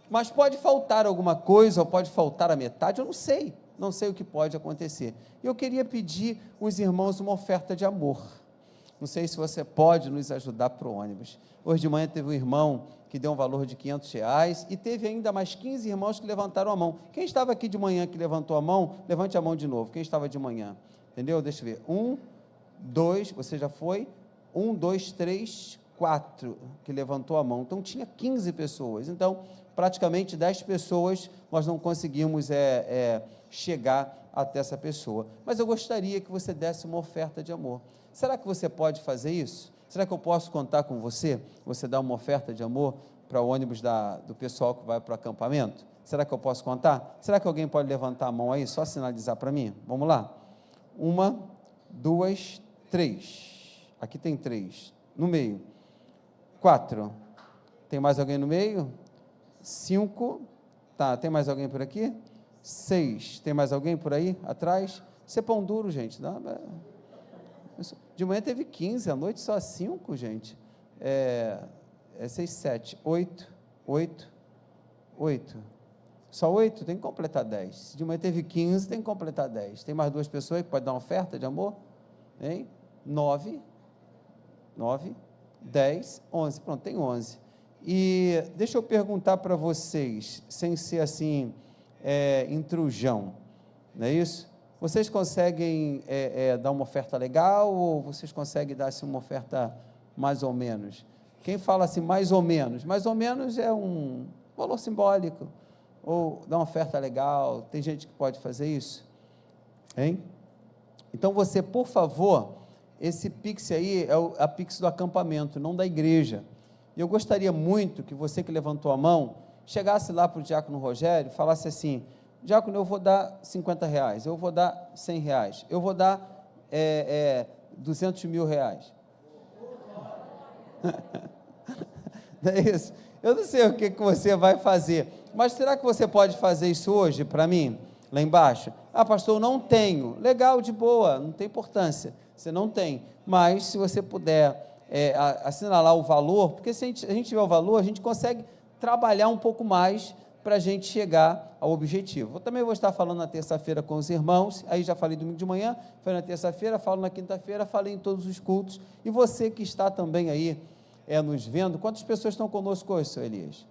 mas pode faltar alguma coisa, ou pode faltar a metade, eu não sei o que pode acontecer. Eu queria pedir aos irmãos uma oferta de amor. Não sei se você pode nos ajudar para o ônibus. Hoje de manhã teve um irmão que deu um valor de R$ 500 e teve ainda mais 15 irmãos que levantaram a mão. Quem estava aqui de manhã que levantou a mão, levante a mão de novo. Quem estava de manhã? Entendeu? Deixa eu ver. 1, 2, você já foi? 1, 2, 3, 4 que levantou a mão. Então tinha 15 pessoas. Então, praticamente 10 pessoas nós não conseguimos chegar até essa pessoa. Mas eu gostaria que você desse uma oferta de amor. Será que você pode fazer isso? Será que eu posso contar com você? Você dá uma oferta de amor para o ônibus do pessoal que vai para o acampamento? Será que eu posso contar? Será que alguém pode levantar a mão aí, só sinalizar para mim? Vamos lá. 1, 2, 3. Aqui tem 3. No meio. 4. Tem mais alguém no meio? 5. Tá, tem mais alguém por aqui? 6. Tem mais alguém por aí atrás? Isso é pão duro, gente. De manhã teve 15, à noite só 5, gente. 6, 7, 8. Só 8, tem que completar 10. De manhã teve 15, tem que completar 10. Tem mais 2 pessoas que podem dar uma oferta de amor? Hein? 9, 10, 11. Pronto, tem 11. E deixa eu perguntar para vocês, sem ser assim, intrusão, não é isso? Vocês conseguem dar uma oferta legal ou vocês conseguem dar assim, uma oferta mais ou menos? Quem fala assim, mais ou menos? Mais ou menos é um valor simbólico, ou dar uma oferta legal, tem gente que pode fazer isso? Hein? Então você, por favor, esse Pix aí é a Pix do acampamento, não da igreja. E eu gostaria muito que você que levantou a mão, chegasse lá para o diácono Rogério e falasse assim: diácono, eu vou dar R$ 50, eu vou dar R$ 100, eu vou dar R$200 mil. Não é isso? Eu não sei o que você vai fazer, mas será que você pode fazer isso hoje para mim, lá embaixo? Ah, pastor, eu não tenho. Legal, de boa, não tem importância, você não tem, mas se você puder assinalar o valor, porque se a gente tiver o valor, a gente consegue trabalhar um pouco mais para a gente chegar ao objetivo. Eu também vou estar falando na terça-feira com os irmãos, aí já falei domingo de manhã, falei na terça-feira, falo na quinta-feira, falei em todos os cultos, e você que está também aí, nos vendo, quantas pessoas estão conosco hoje, seu Elias?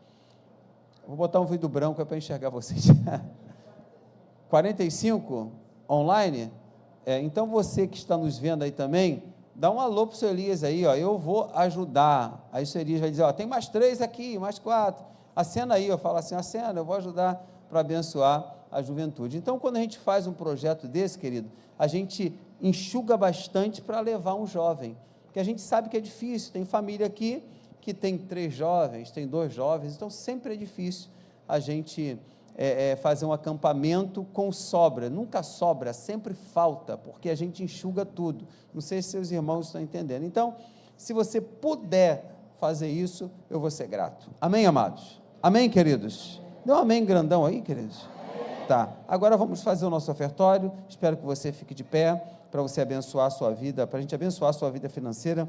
Vou botar um vidro branco para enxergar vocês. 45 online? Então você que está nos vendo aí também, dá um alô para o seu Elias aí, ó, eu vou ajudar. Aí o seu Elias vai dizer, ó, tem mais 3 aqui, mais 4. Acena aí, eu falo assim, acena, eu vou ajudar para abençoar a juventude. Então, quando a gente faz um projeto desse, querido, a gente enxuga bastante para levar um jovem, porque a gente sabe que é difícil, tem família aqui que tem 3 jovens, tem 2 jovens, então sempre é difícil a gente fazer um acampamento com sobra, nunca sobra, sempre falta, porque a gente enxuga tudo. Não sei se seus irmãos estão entendendo. Então, se você puder fazer isso, eu vou ser grato. Amém, amados? Amém, queridos? Dê um amém grandão aí, queridos? Tá, agora vamos fazer o nosso ofertório. Espero que você fique de pé, para você abençoar a sua vida, para a gente abençoar a sua vida financeira,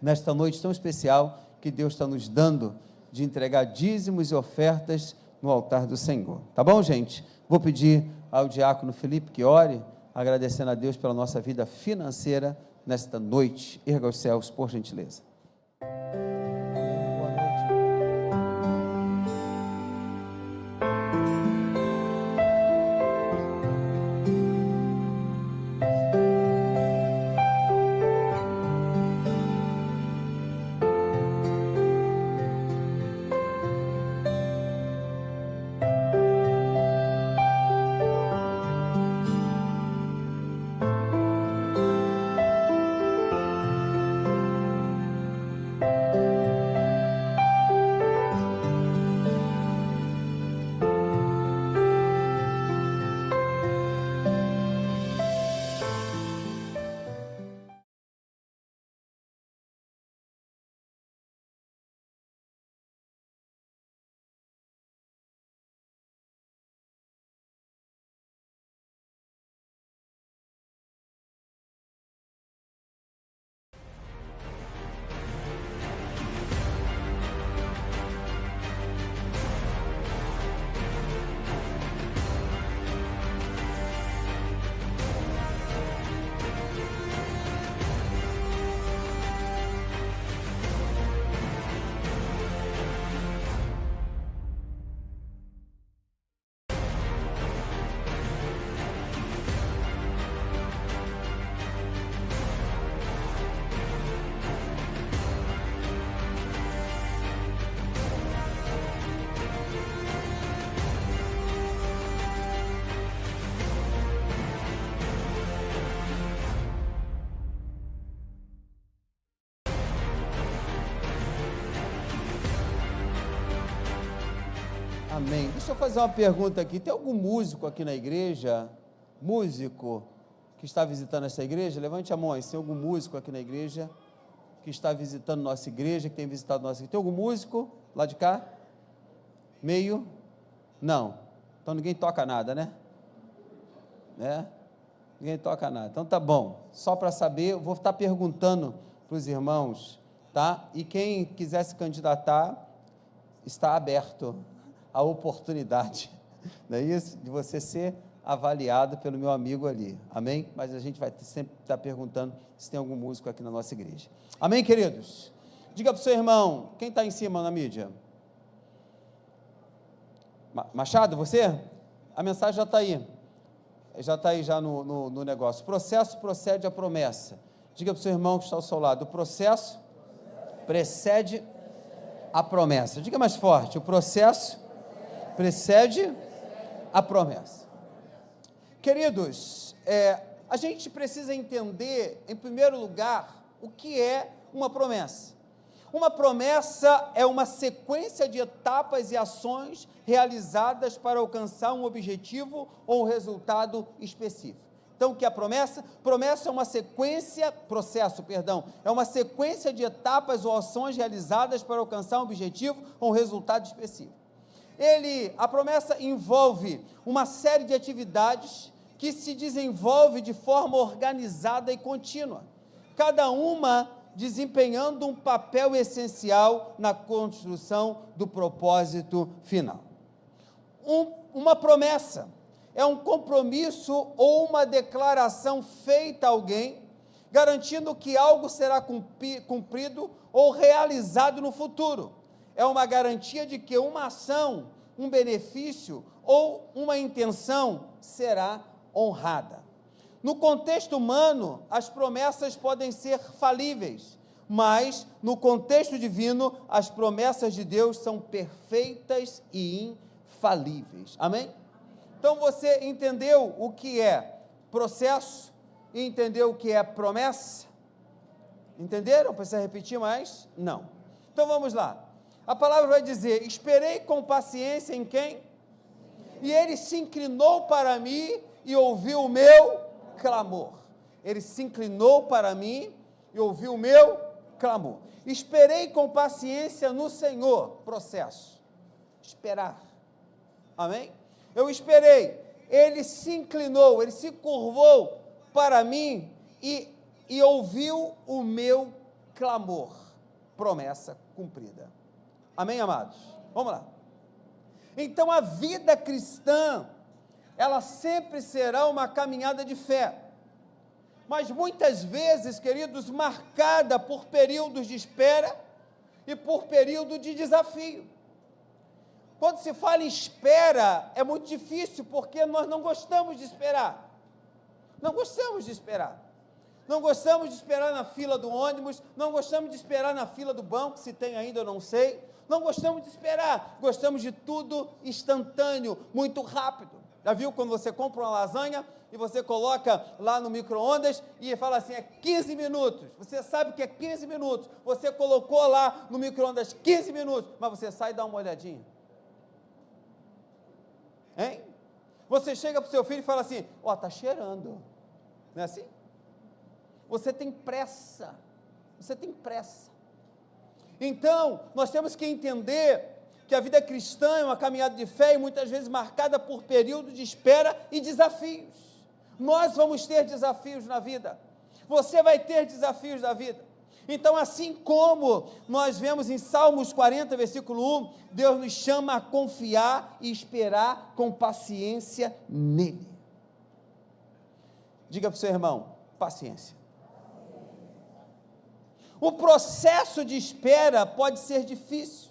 nesta noite tão especial, que Deus está nos dando, de entregar dízimos e ofertas no altar do Senhor, tá bom, gente? Vou pedir ao diácono Felipe que ore, agradecendo a Deus pela nossa vida financeira, nesta noite. Erga os céus, por gentileza. Amém. Deixa eu fazer uma pergunta aqui. Tem algum músico aqui na igreja? Músico que está visitando essa igreja? Levante a mão aí. Tem algum músico aqui na igreja que está visitando nossa igreja, que tem visitado nossa igreja? Tem algum músico lá de cá? Meio? Não. Então ninguém toca nada, né? Ninguém toca nada. Então tá bom. Só para saber, eu vou estar perguntando para os irmãos, tá? E quem quiser se candidatar, está aberto a oportunidade, não é isso? De você ser avaliado pelo meu amigo ali, amém? Mas a gente vai sempre estar perguntando se tem algum músico aqui na nossa igreja, amém, queridos? Diga para o seu irmão, quem está em cima na mídia? Machado, você? A mensagem já está aí já no negócio. O processo procede à promessa. Diga para o seu irmão que está ao seu lado, o processo precede a promessa. Diga mais forte, o processo precede a promessa. Queridos, a gente precisa entender, em primeiro lugar, o que é uma promessa. Uma promessa é uma sequência de etapas e ações realizadas para alcançar um objetivo ou um resultado específico. Então, o que é a promessa? Promessa é uma é uma sequência de etapas ou ações realizadas para alcançar um objetivo ou um resultado específico. A promessa envolve uma série de atividades que se desenvolve de forma organizada e contínua, cada uma desempenhando um papel essencial na construção do propósito final. Uma promessa é um compromisso ou uma declaração feita a alguém, garantindo que algo será cumprido ou realizado no futuro. É uma garantia de que uma ação, um benefício ou uma intenção será honrada. No contexto humano, as promessas podem ser falíveis, mas no contexto divino, as promessas de Deus são perfeitas e infalíveis. Amém? Então você entendeu o que é processo e entendeu o que é promessa? Entenderam? Precisa repetir mais? Não. Então vamos lá. A palavra vai dizer: esperei com paciência em quem? E ele se inclinou para mim e ouviu o meu clamor. Ele se inclinou para mim e ouviu o meu clamor. Esperei com paciência no Senhor. Processo. Esperar. Amém? Eu esperei. Ele se inclinou, ele se curvou para mim e ouviu o meu clamor. Promessa cumprida. Amém, amados? Vamos lá. Então, a vida cristã, ela sempre será uma caminhada de fé, mas muitas vezes, queridos, marcada por períodos de espera e por período de desafio. Quando se fala em espera, é muito difícil, porque nós não gostamos de esperar. Não gostamos de esperar. Não gostamos de esperar na fila do ônibus, não gostamos de esperar na fila do banco, se tem ainda eu não sei. Não gostamos de esperar, gostamos de tudo instantâneo, muito rápido. Já viu quando você compra uma lasanha e você coloca lá no micro-ondas e fala assim, é 15 minutos. Você sabe que é 15 minutos. Você colocou lá no micro-ondas 15 minutos, mas você sai e dá uma olhadinha. Hein? Você chega para o seu filho e fala assim, está cheirando. Não é assim? Você tem pressa. Você tem pressa. Então, nós temos que entender que a vida cristã é uma caminhada de fé e muitas vezes marcada por períodos de espera e desafios. Nós vamos ter desafios na vida. Você vai ter desafios na vida. Então, assim como nós vemos em Salmos 40, versículo 1, Deus nos chama a confiar e esperar com paciência nele. Diga para o seu irmão, paciência. O processo de espera pode ser difícil.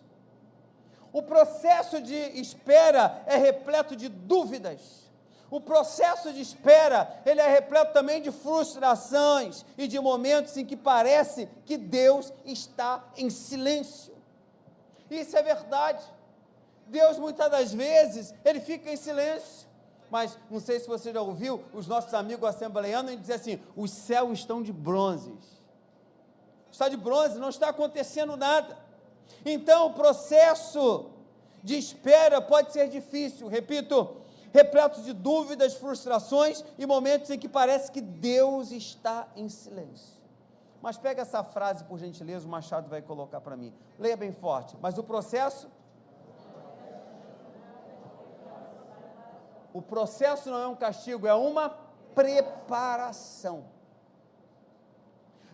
O processo de espera é repleto de dúvidas. O processo de espera, ele é repleto também de frustrações e de momentos em que parece que Deus está em silêncio. Isso é verdade. Deus, muitas das vezes, ele fica em silêncio. Mas, não sei se você já ouviu, os nossos amigos assembleianos dizem assim, os céus estão de bronzes. Está de bronze, não está acontecendo nada. Então, o processo de espera pode ser difícil, repito, repleto de dúvidas, frustrações e momentos em que parece que Deus está em silêncio. Mas pega essa frase, por gentileza, o Machado vai colocar para mim. Leia bem forte. Mas o processo não é um castigo, é uma preparação.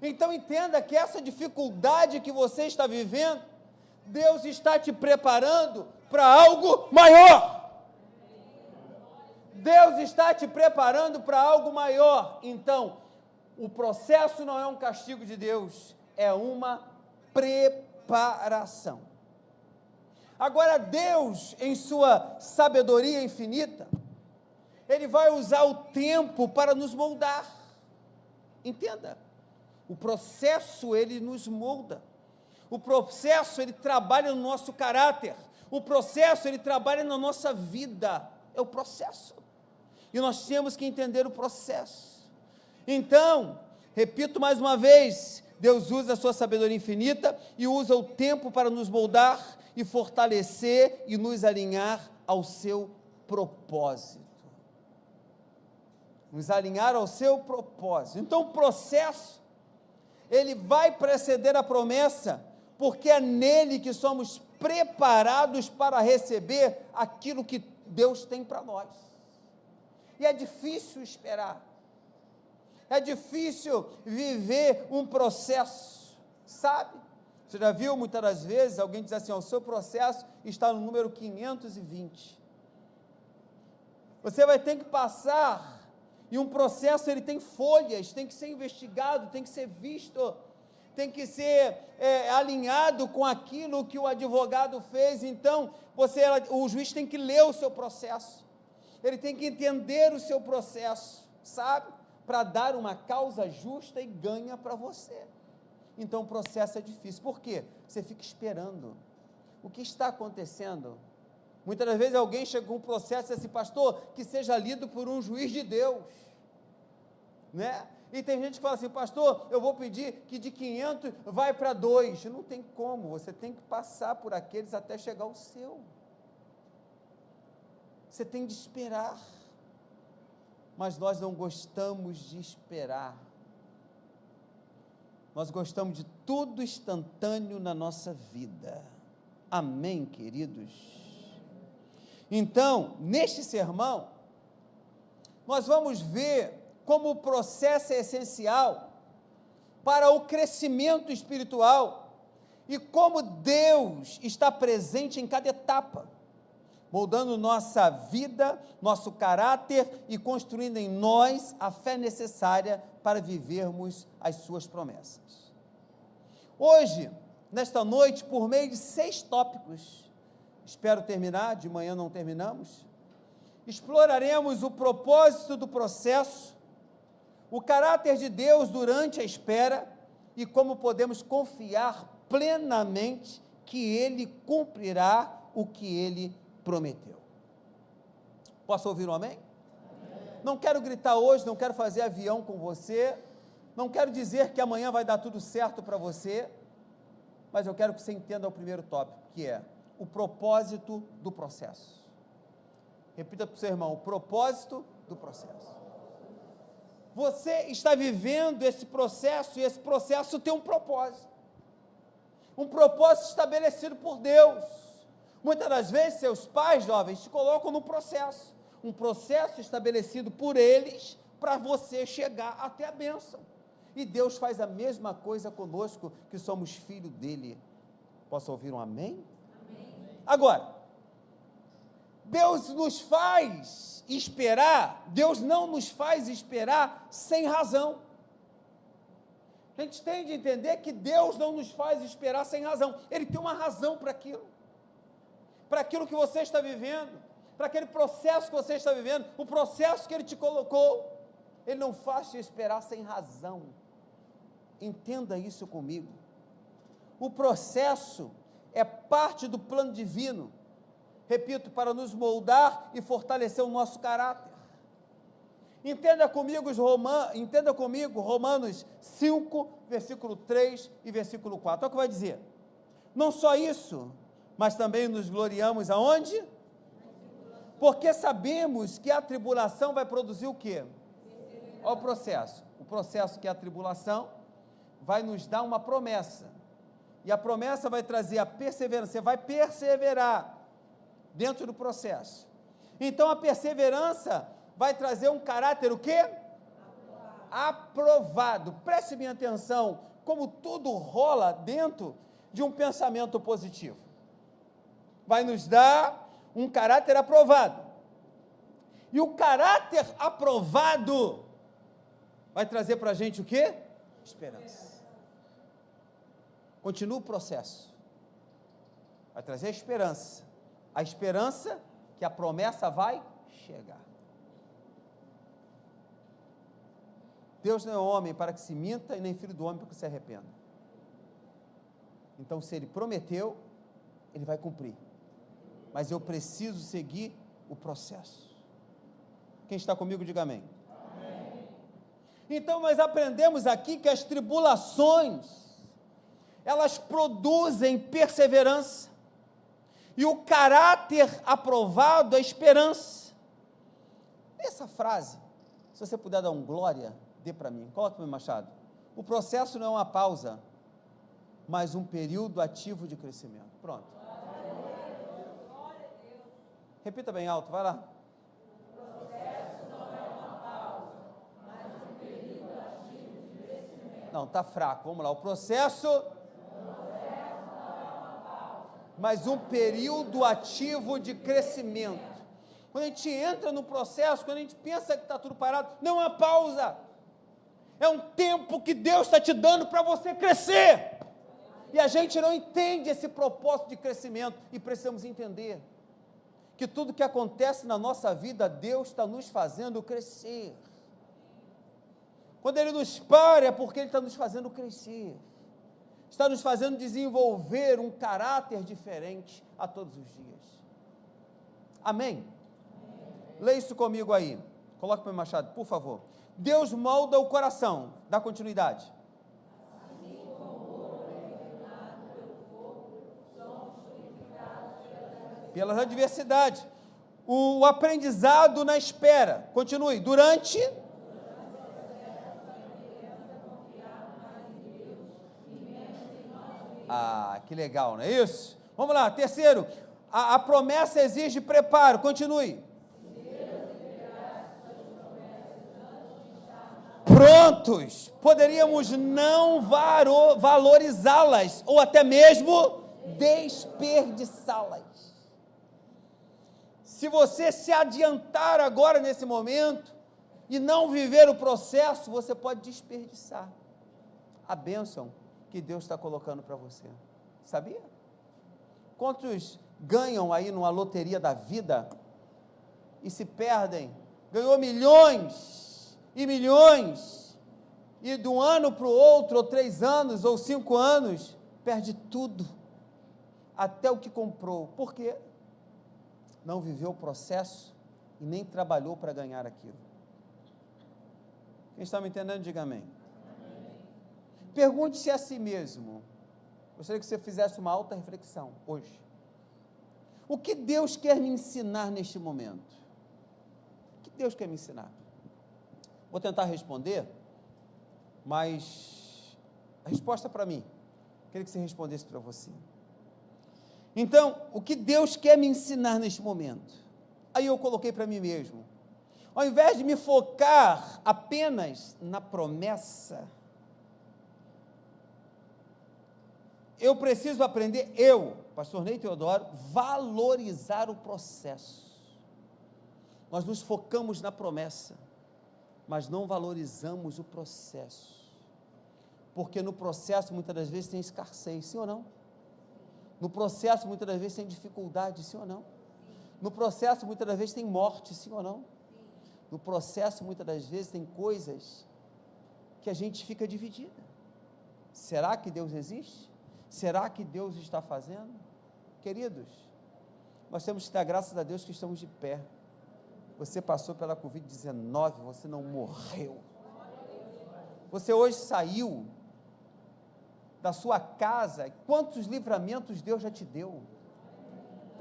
Então entenda que essa dificuldade que você está vivendo, Deus está te preparando para algo maior. Deus está te preparando para algo maior. Então, o processo não é um castigo de Deus, é uma preparação. Agora, Deus, em sua sabedoria infinita, Ele vai usar o tempo para nos moldar. Entenda, o processo, ele nos molda. O processo, ele trabalha no nosso caráter. O processo, ele trabalha na nossa vida. É o processo. E nós temos que entender o processo. Então, repito mais uma vez, Deus usa a sua sabedoria infinita e usa o tempo para nos moldar e fortalecer e nos alinhar ao seu propósito. Nos alinhar ao seu propósito. Então, o processo, ele vai preceder a promessa, porque é nele que somos preparados para receber aquilo que Deus tem para nós. E é difícil esperar. É difícil viver um processo, sabe? Você já viu muitas das vezes alguém diz assim, o seu processo está no número 520. Você vai ter que passar, e um processo ele tem folhas, tem que ser investigado, tem que ser visto, tem que ser alinhado com aquilo que o advogado fez. Então, o juiz tem que ler o seu processo, ele tem que entender o seu processo, sabe? Para dar uma causa justa e ganha para você. Então o processo é difícil. Por quê? Você fica esperando. O que está acontecendo? Muitas das vezes alguém chega com um processo e diz assim, pastor, que seja lido por um juiz de Deus, né? E tem gente que fala assim, pastor, eu vou pedir que de 500 vai para 2. Não tem como, você tem que passar por aqueles até chegar ao seu. Você tem de esperar. Mas nós não gostamos de esperar. Nós gostamos de tudo instantâneo na nossa vida. Amém, queridos? Então, neste sermão, nós vamos ver como o processo é essencial para o crescimento espiritual e como Deus está presente em cada etapa, moldando nossa vida, nosso caráter e construindo em nós a fé necessária para vivermos as suas promessas. Hoje, nesta noite, por meio de 6 tópicos, espero terminar, de manhã não terminamos, exploraremos o propósito do processo, o caráter de Deus durante a espera e como podemos confiar plenamente que Ele cumprirá o que Ele prometeu. Posso ouvir um amém? Não quero gritar hoje, não quero fazer avião com você, não quero dizer que amanhã vai dar tudo certo para você, mas eu quero que você entenda o primeiro tópico, que é o propósito do processo. Repita para o seu irmão, o propósito do processo. Você está vivendo esse processo, e esse processo tem um propósito estabelecido por Deus. Muitas das vezes, seus pais, jovens, te colocam num processo, um processo estabelecido por eles, para você chegar até a bênção, e Deus faz a mesma coisa conosco, que somos filhos dele. Posso ouvir um amém? Amém. Agora, Deus nos faz esperar, Deus não nos faz esperar sem razão. A gente tem de entender que Deus não nos faz esperar sem razão, Ele tem uma razão para aquilo que você está vivendo, para aquele processo que você está vivendo, o processo que Ele te colocou, Ele não faz te esperar sem razão. Entenda isso comigo. O processo é parte do plano divino, repito, para nos moldar e fortalecer o nosso caráter. Entenda comigo Romanos 5, versículo 3 e versículo 4, olha o que vai dizer. Não só isso, mas também nos gloriamos aonde? Porque sabemos que a tribulação vai produzir o quê? Olha o processo. O processo que é a tribulação vai nos dar uma promessa. E a promessa vai trazer a perseverança. Você vai perseverar dentro do processo. Então a perseverança vai trazer um caráter o quê? Aprovado. Preste bem atenção, como tudo rola dentro de um pensamento positivo. Vai nos dar um caráter aprovado. E o caráter aprovado vai trazer para a gente o quê? Esperança. Continua o processo. Vai trazer esperança. A esperança que a promessa vai chegar. Deus não é homem para que se minta e nem filho do homem para que se arrependa. Então, se Ele prometeu, Ele vai cumprir. Mas eu preciso seguir o processo. Quem está comigo, diga amém. Amém. Então, nós aprendemos aqui que as tribulações, elas produzem perseverança. E o caráter aprovado é esperança. Essa frase, se você puder dar um glória, dê para mim. Coloca para mim, Machado. O processo não é uma pausa, mas um período ativo de crescimento. Pronto. Repita bem alto, vai lá. O processo não é uma pausa, mas um período ativo de crescimento. Não, está fraco, vamos lá. O processo não é uma pausa, mas um período ativo de crescimento. Quando a gente entra no processo, quando a gente pensa que está tudo parado, não é uma pausa. É um tempo que Deus está te dando para você crescer. E a gente não entende esse propósito de crescimento, e precisamos entender que tudo que acontece na nossa vida, Deus está nos fazendo crescer. Quando Ele nos para, é porque Ele está nos fazendo crescer, está nos fazendo desenvolver um caráter diferente a todos os dias. Amém? Leia isso comigo aí, coloca para o Machado, por favor. Deus molda o coração, dá continuidade. Pelas adversidades, o aprendizado na espera, continue, durante, que legal, não é isso? Vamos lá, terceiro, a promessa exige preparo, continue, prontos, poderíamos não valorizá-las, ou até mesmo desperdiçá-las. Se você se adiantar agora nesse momento e não viver o processo, você pode desperdiçar a bênção que Deus está colocando para você. Sabia? Quantos ganham aí numa loteria da vida e se perdem? Ganhou milhões e milhões, e de um ano para o outro, ou 3 anos, ou 5 anos, perde tudo, até o que comprou. Por quê? Não viveu o processo e nem trabalhou para ganhar aquilo. Quem está me entendendo, diga amém. Amém. Pergunte-se a si mesmo. Gostaria que você fizesse uma alta reflexão hoje. O que Deus quer me ensinar neste momento? O que Deus quer me ensinar? Vou tentar responder, mas a resposta para mim, queria que você respondesse para você. Então, o que Deus quer me ensinar neste momento? Aí eu coloquei para mim mesmo, ao invés de me focar apenas na promessa, eu preciso aprender, pastor Ney Teodoro, valorizar o processo. Nós nos focamos na promessa, mas não valorizamos o processo, porque no processo muitas das vezes tem escassez, sim ou não? No processo, muitas das vezes, tem dificuldade, sim ou não? No processo, muitas das vezes, tem morte, sim ou não? No processo, muitas das vezes, tem coisas que a gente fica dividida. Será que Deus existe? Será que Deus está fazendo? Queridos, nós temos que dar graças a Deus que estamos de pé. Você passou pela Covid-19, você não morreu. Você hoje saiu da sua casa, quantos livramentos Deus já te deu?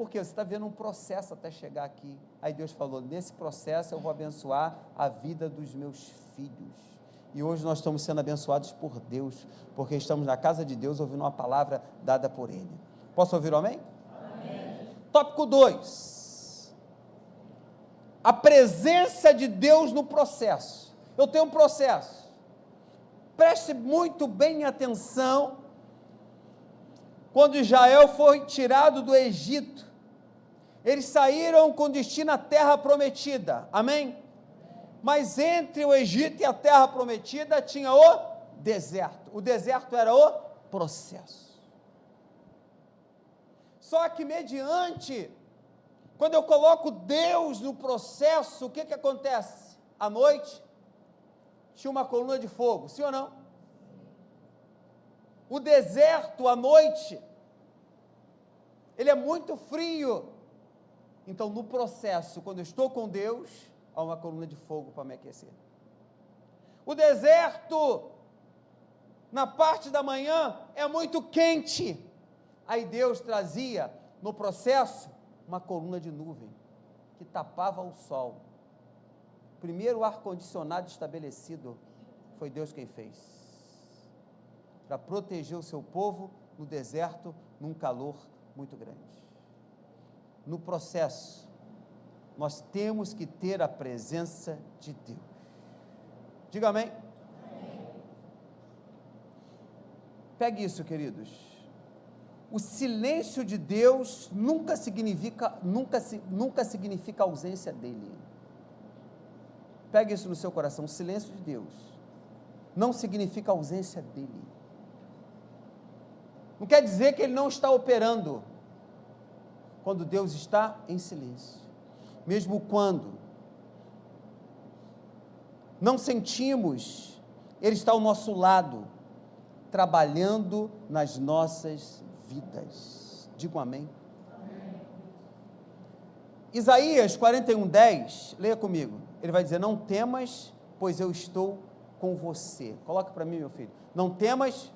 Porque você está vendo um processo até chegar aqui. Aí Deus falou, nesse processo eu vou abençoar a vida dos meus filhos. E hoje nós estamos sendo abençoados por Deus, porque estamos na casa de Deus ouvindo uma palavra dada por Ele. Posso ouvir o amém? Amém. Tópico 2. A presença de Deus no processo. Eu tenho um processo. Preste muito bem atenção. Quando Israel foi tirado do Egito, eles saíram com destino à terra prometida, amém? Mas entre o Egito e a terra prometida tinha o deserto era o processo. Só que mediante, quando eu coloco Deus no processo, o que acontece? À noite, tinha uma coluna de fogo, sim ou não? O deserto à noite, ele é muito frio. Então, no processo, quando eu estou com Deus, há uma coluna de fogo para me aquecer. O deserto, na parte da manhã, é muito quente. Aí Deus trazia, no processo, uma coluna de nuvem, que tapava o sol. Primeiro ar-condicionado estabelecido, foi Deus quem fez, para proteger o seu povo no deserto, num calor muito grande. No processo, nós temos que ter a presença de Deus. Diga amém. Amém. Pegue isso, queridos. O silêncio de Deus nunca significa a ausência dele. Pegue isso no seu coração. O silêncio de Deus não significa a ausência dele. Não quer dizer que ele não está operando quando Deus está em silêncio. Mesmo quando não sentimos, Ele está ao nosso lado, trabalhando nas nossas vidas. Digo amém. Amém. Isaías 41:10, leia comigo. Ele vai dizer, não temas, pois eu estou com você. Coloca para mim, meu filho. Não temas,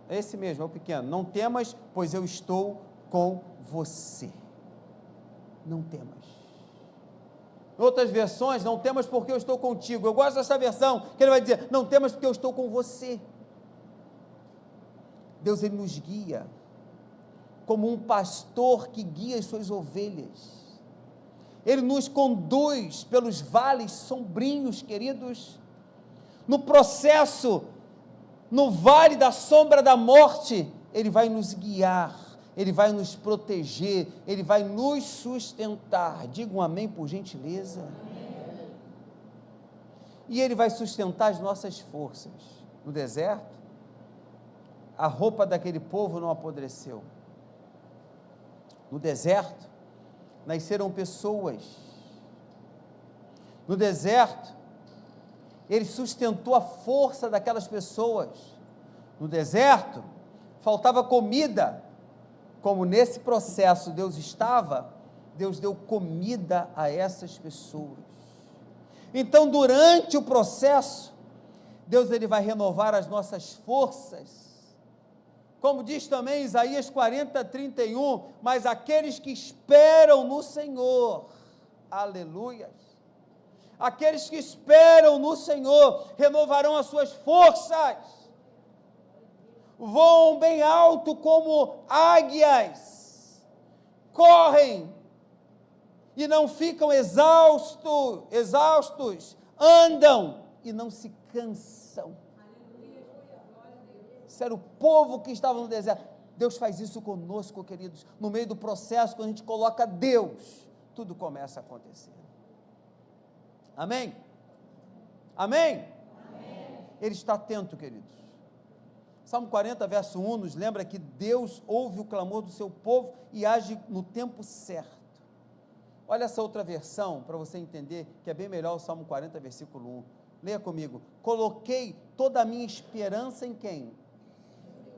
é esse mesmo, é o pequeno. Não temas, pois eu estou com você. Não temas. Em outras versões, não temas porque eu estou contigo. Eu gosto dessa versão, que ele vai dizer, não temas porque eu estou com você. Deus, Ele nos guia, como um pastor que guia as suas ovelhas. Ele nos conduz pelos vales sombrios, queridos, no processo, no vale da sombra da morte, Ele vai nos guiar, Ele vai nos proteger, Ele vai nos sustentar. Diga um amém, por gentileza. Amém. E Ele vai sustentar as nossas forças. No deserto, a roupa daquele povo não apodreceu. No deserto, nasceram pessoas. No deserto, Ele sustentou a força daquelas pessoas. No deserto, faltava comida. Como nesse processo Deus estava, Deus deu comida a essas pessoas. Então, durante o processo, Deus Ele vai renovar as nossas forças. Como diz também Isaías 40:31, mas aqueles que esperam no Senhor, aleluia, aqueles que esperam no Senhor, renovarão as suas forças, voam bem alto como águias, correm e não ficam exaustos, andam e não se cansam. Isso era o povo que estava no deserto. Deus faz isso conosco, queridos. No meio do processo, quando a gente coloca Deus, tudo começa a acontecer. Amém? Amém? Amém. Ele está atento, queridos. Salmo 40, verso 1, nos lembra que Deus ouve o clamor do seu povo e age no tempo certo. Olha essa outra versão, para você entender, que é bem melhor o Salmo 40, versículo 1. Leia comigo. Coloquei toda a minha esperança em quem?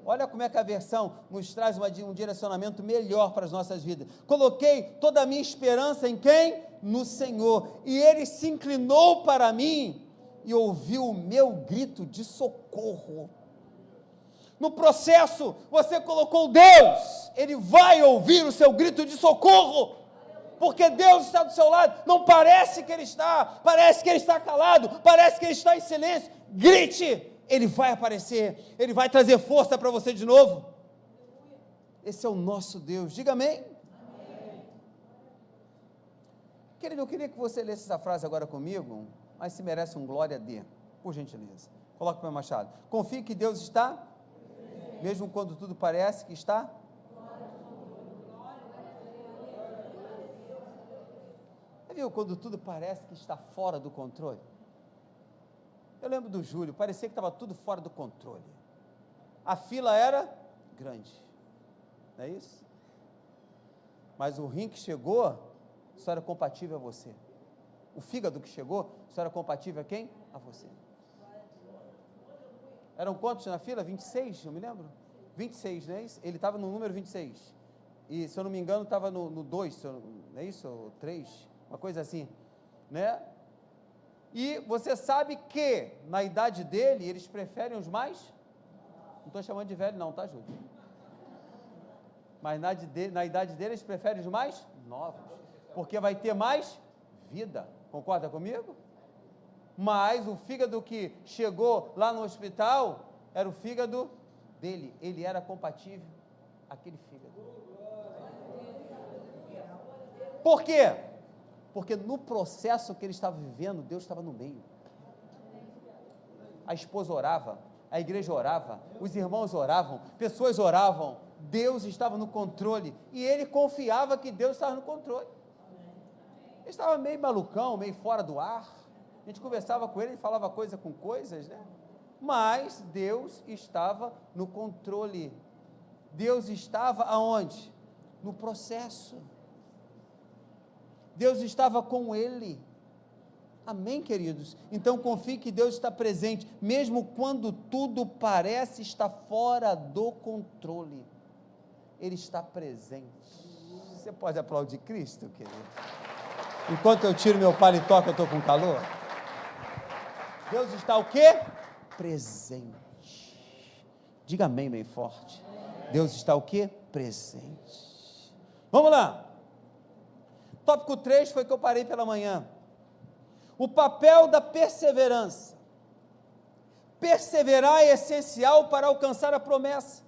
Olha como é que a versão nos traz um direcionamento melhor para as nossas vidas. Coloquei toda a minha esperança em quem? No Senhor. E Ele se inclinou para mim e ouviu o meu grito de socorro. no processo, você colocou Deus, Ele vai ouvir o seu grito de socorro, porque Deus está do seu lado. Não parece que Ele está, parece que Ele está calado, parece que Ele está em silêncio. Grite, Ele vai aparecer, Ele vai trazer força para você de novo. Esse é o nosso Deus, diga amém. Amém. Querido, eu queria que você lesse essa frase agora comigo, mas se merece um glória a Deus, por gentileza. Coloque para o Machado. Confie que Deus está, mesmo quando tudo parece que está. Você viu quando tudo parece que está fora do controle? Eu lembro do Júlio, parecia que estava tudo fora do controle. A fila era grande, não é isso? Mas o rim que chegou, só era compatível a você. O fígado que chegou, só era compatível a quem? A você. Eram quantos na fila? 26, eu me lembro? 26, não é isso? Ele estava no número 26. E, se eu não me engano, estava no 2, não é isso? Ou 3, uma coisa assim, né? E você sabe que, na idade dele, eles preferem os mais? Não estou chamando de velho não, tá, Júlio? Mas na idade dele, eles preferem os mais novos, porque vai ter mais vida, concorda comigo? Mas o fígado que chegou lá no hospital, era o fígado dele, ele era compatível àquele fígado. Por quê? Porque no processo que ele estava vivendo, Deus estava no meio. A esposa orava, a igreja orava, os irmãos oravam, pessoas oravam, Deus estava no controle, e ele confiava que Deus estava no controle. Ele estava meio malucão, meio fora do ar, a gente conversava com ele, falava coisa com coisas, né? Mas Deus estava no controle. Deus estava aonde? No processo. Deus estava com ele. Amém, queridos? Então confie que Deus está presente, mesmo quando tudo parece estar fora do controle. Ele está presente. Você pode aplaudir Cristo, querido? Enquanto eu tiro meu paletó, que eu estou com calor. Deus está o quê? Presente. Diga amém bem forte. Deus está o quê? Presente. Vamos lá. Tópico 3 foi que eu parei pela manhã. O papel da perseverança. Perseverar é essencial para alcançar a promessa.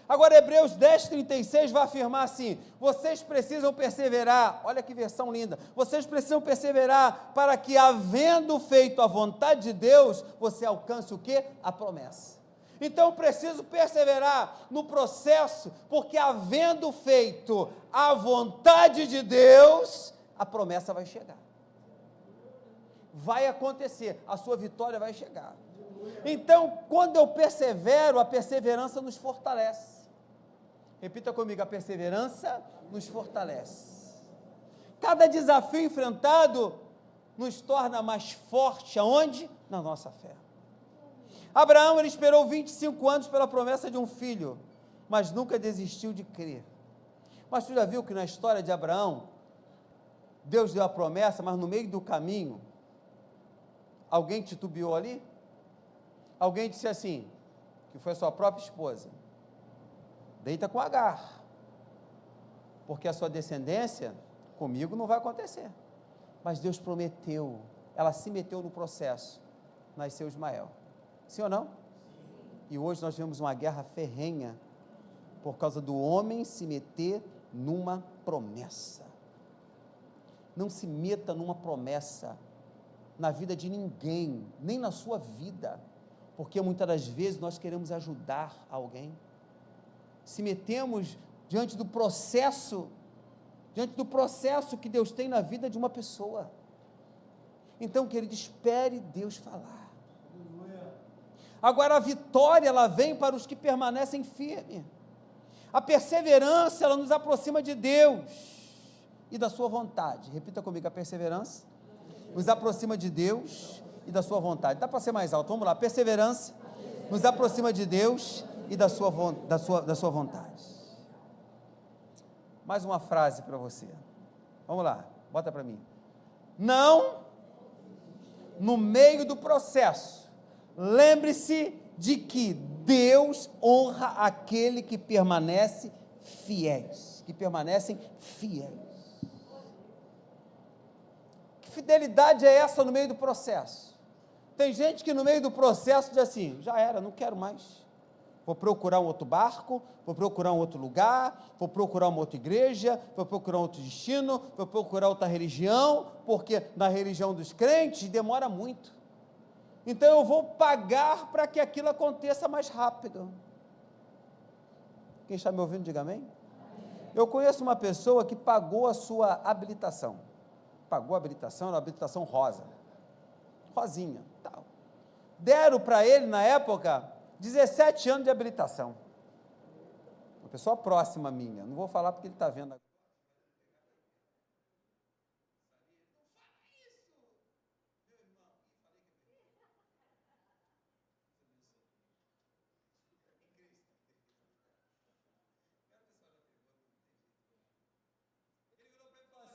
Agora, Hebreus 10:36 vai afirmar assim: vocês precisam perseverar, olha que versão linda, vocês precisam perseverar para que, havendo feito a vontade de Deus, você alcance o quê? A promessa. Então, preciso perseverar no processo, porque havendo feito a vontade de Deus, a promessa vai chegar. Vai acontecer, a sua vitória vai chegar. Então, quando eu persevero, a perseverança nos fortalece. Repita comigo, a perseverança nos fortalece. Cada desafio enfrentado nos torna mais forte, aonde? Na nossa fé. Abraão, ele esperou 25 anos pela promessa de um filho, mas nunca desistiu de crer. Mas tu já viu que na história de Abraão, Deus deu a promessa, mas no meio do caminho, alguém titubeou ali? Alguém disse assim, que foi a sua própria esposa: deita com Agar, porque a sua descendência comigo não vai acontecer. Mas Deus prometeu, ela se meteu no processo, nasceu Ismael. Sim ou não? E hoje nós vemos uma guerra ferrenha, por causa do homem se meter numa promessa. Não se meta numa promessa, na vida de ninguém, nem na sua vida, porque muitas das vezes nós queremos ajudar alguém, se metemos diante do processo que Deus tem na vida de uma pessoa. Então, querido, espere Deus falar. Agora, a vitória, ela vem para os que permanecem firmes. A perseverança, ela nos aproxima de Deus e da sua vontade. Repita comigo, a perseverança nos aproxima de Deus e da sua vontade. Dá para ser mais alto? Vamos lá. Perseverança nos aproxima de Deus e da sua vontade. Mais uma frase para você. Vamos lá, bota para mim. Não, no meio do processo, lembre-se de que Deus honra aquele que permanece fiéis, que permanecem fiéis. Que fidelidade é essa no meio do processo? Tem gente que no meio do processo diz assim, já era, não quero mais. Vou procurar um outro barco, vou procurar um outro lugar, vou procurar uma outra igreja, vou procurar outro destino, vou procurar outra religião, porque na religião dos crentes demora muito. Então eu vou pagar para que aquilo aconteça mais rápido. Quem está me ouvindo, diga amém. Eu conheço uma pessoa que pagou a sua habilitação. Pagou a habilitação, era uma habilitação rosa. Rosinha, tal. Deram para ele, na época, 17 anos de habilitação. Uma pessoa próxima minha, não vou falar porque ele está vendo agora.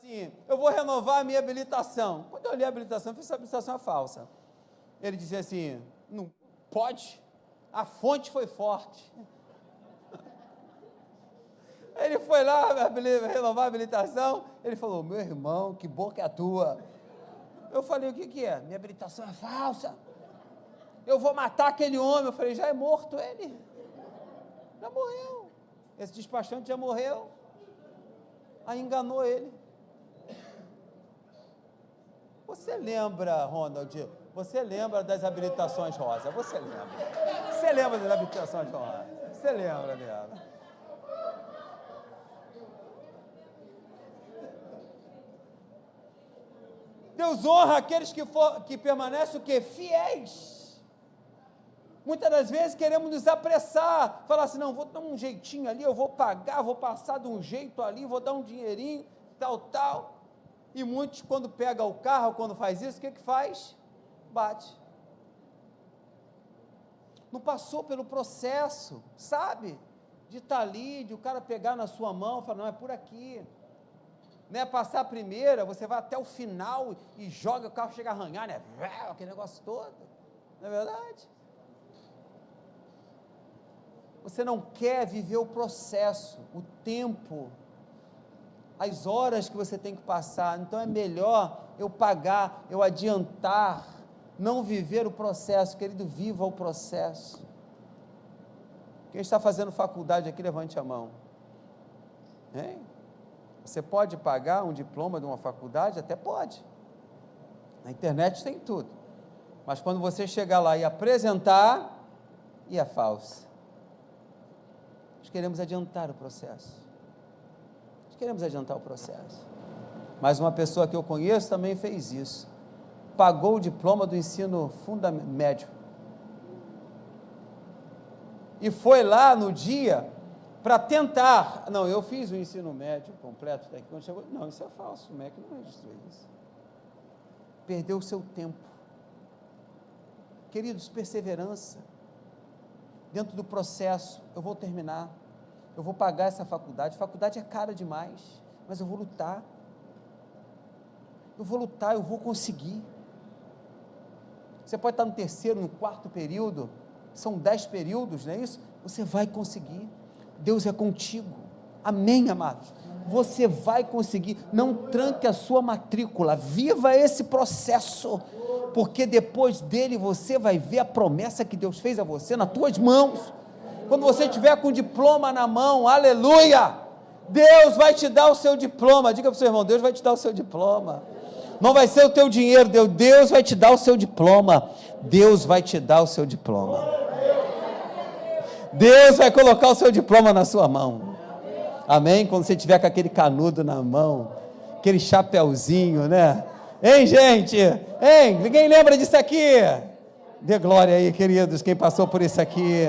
Assim, eu vou renovar a minha habilitação. Quando eu olhei a habilitação, eu fiz essa habilitação é falsa. Ele dizia assim, não pode, a fonte foi forte. Ele foi lá renovar a habilitação, ele falou, meu irmão, que boca é a tua? Eu falei, o que é? Minha habilitação é falsa, eu vou matar aquele homem. Eu falei, já é morto ele, já morreu, esse despachante já morreu, aí enganou ele. Você lembra, Ronald, você lembra das habilitações rosa, você lembra das habilitações rosa, você lembra dela. Deus honra aqueles que permanecem o quê? Fiéis. Muitas das vezes queremos nos apressar, falar assim, não, vou dar um jeitinho ali, eu vou pagar, vou passar de um jeito ali, vou dar um dinheirinho, tal. E muitos, quando pega o carro, quando faz isso, o que faz? Bate. Não passou pelo processo, sabe? De estar ali, de o cara pegar na sua mão, falar, não, é por aqui. Não é passar a primeira, você vai até o final e joga, o carro chega a arranhar, né? Aquele negócio todo. Não é verdade? Você não quer viver o processo, o tempo, as horas que você tem que passar. Então é melhor eu pagar, eu adiantar, não viver o processo. Querido, viva o processo. Quem está fazendo faculdade aqui, levante a mão. Hein? Você pode pagar um diploma de uma faculdade? Até pode. Na internet tem tudo. Mas quando você chegar lá e apresentar, e é falso. Nós queremos adiantar o processo. Queremos adiantar o processo. Mas uma pessoa que eu conheço também fez isso. Pagou o diploma do ensino médio. E foi lá no dia para tentar. Não, eu fiz o ensino médio completo. Daqui, quando chegou, não, isso é falso. O MEC não registrou isso. Perdeu o seu tempo. Queridos, perseverança. Dentro do processo, eu vou terminar. Eu vou pagar essa faculdade. Faculdade é cara demais, mas eu vou lutar. Eu vou conseguir. Você pode estar no terceiro, no quarto período, são 10 períodos, não é isso? Você vai conseguir. Deus é contigo. Amém, amados? Você vai conseguir. Não tranque a sua matrícula. Viva esse processo, porque depois dele você vai ver a promessa que Deus fez a você nas tuas mãos. Quando você estiver com o diploma na mão, aleluia, Deus vai te dar o seu diploma. Diga para o seu irmão, Deus vai te dar o seu diploma. Não vai ser o teu dinheiro, Deus vai te dar o seu diploma. Deus vai te dar o seu diploma. Deus vai colocar o seu diploma na sua mão. Amém? Quando você estiver com aquele canudo na mão, aquele chapéuzinho, né? Hein, gente? Hein? Ninguém lembra disso aqui? Dê glória aí, queridos, quem passou por isso aqui.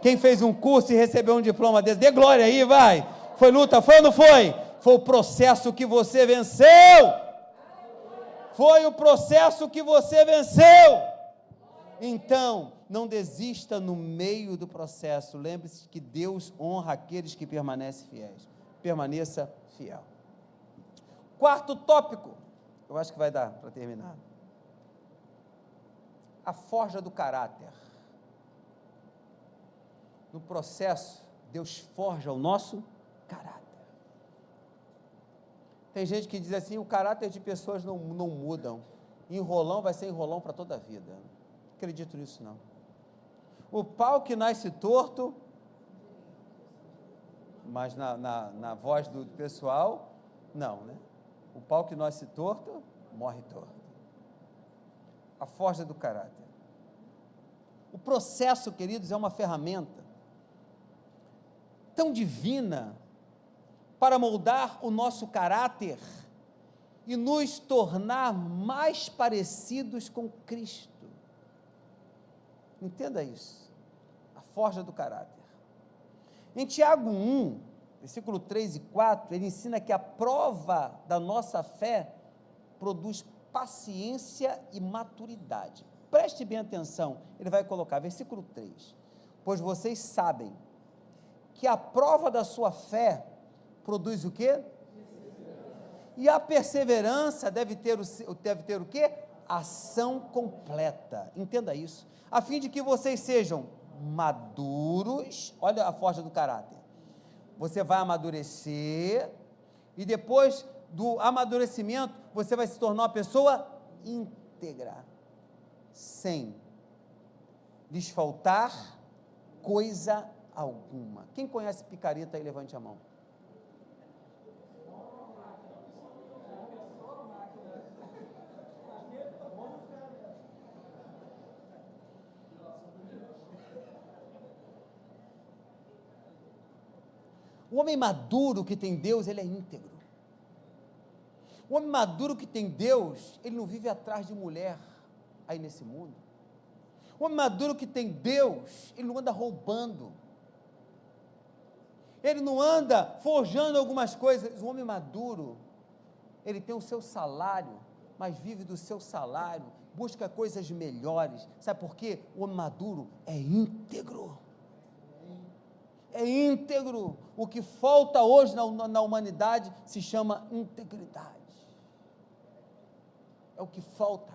Quem fez um curso e recebeu um diploma desse, dê glória aí, vai. Foi luta, foi ou não foi? Foi o processo que você venceu. Foi o processo que você venceu. Então, não desista no meio do processo. Lembre-se que Deus honra aqueles que permanecem fiéis. Permaneça fiel. Quarto tópico, eu acho que vai dar para terminar. A forja do caráter. no processo, Deus forja o nosso caráter. Tem gente que diz assim, o caráter de pessoas não mudam, enrolão vai ser enrolão para toda a vida. Não acredito nisso não. O pau que nasce torto, mas na voz do pessoal, não, né? O pau que nasce torto, morre torto. A forja do caráter. O processo, queridos, é uma ferramenta tão divina para moldar o nosso caráter e nos tornar mais parecidos com Cristo. Entenda isso. A forja do caráter. Em Tiago 1, versículo 3 e 4, ele ensina que a prova da nossa fé produz paciência e maturidade. Preste bem atenção, ele vai colocar, versículo 3, pois vocês sabem que a prova da sua fé produz o quê? E a perseverança deve ter o quê? Ação completa. Entenda isso. A fim de que vocês sejam maduros, olha a força do caráter. Você vai amadurecer e depois do amadurecimento, você vai se tornar uma pessoa íntegra, sem lhes faltar coisa alguma. Quem conhece picareta aí, levante a mão. O homem maduro que tem Deus, ele é íntegro. O homem maduro que tem Deus, ele não vive atrás de mulher aí nesse mundo. O homem maduro que tem Deus, ele não anda roubando. Ele não anda forjando algumas coisas. O homem maduro, ele tem o seu salário, mas vive do seu salário, busca coisas melhores. Sabe por quê? O homem maduro é íntegro. É íntegro. O que falta hoje na humanidade se chama integridade. É o que falta.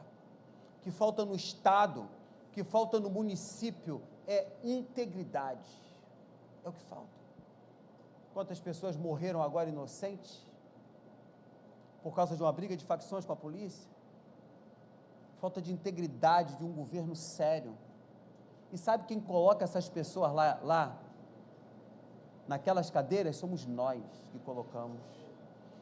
O que falta no Estado, o que falta no município é integridade. É o que falta. Quantas pessoas morreram agora inocentes por causa de uma briga de facções com a polícia? Falta de integridade de um governo sério. E sabe quem coloca essas pessoas lá naquelas cadeiras? Somos nós que colocamos.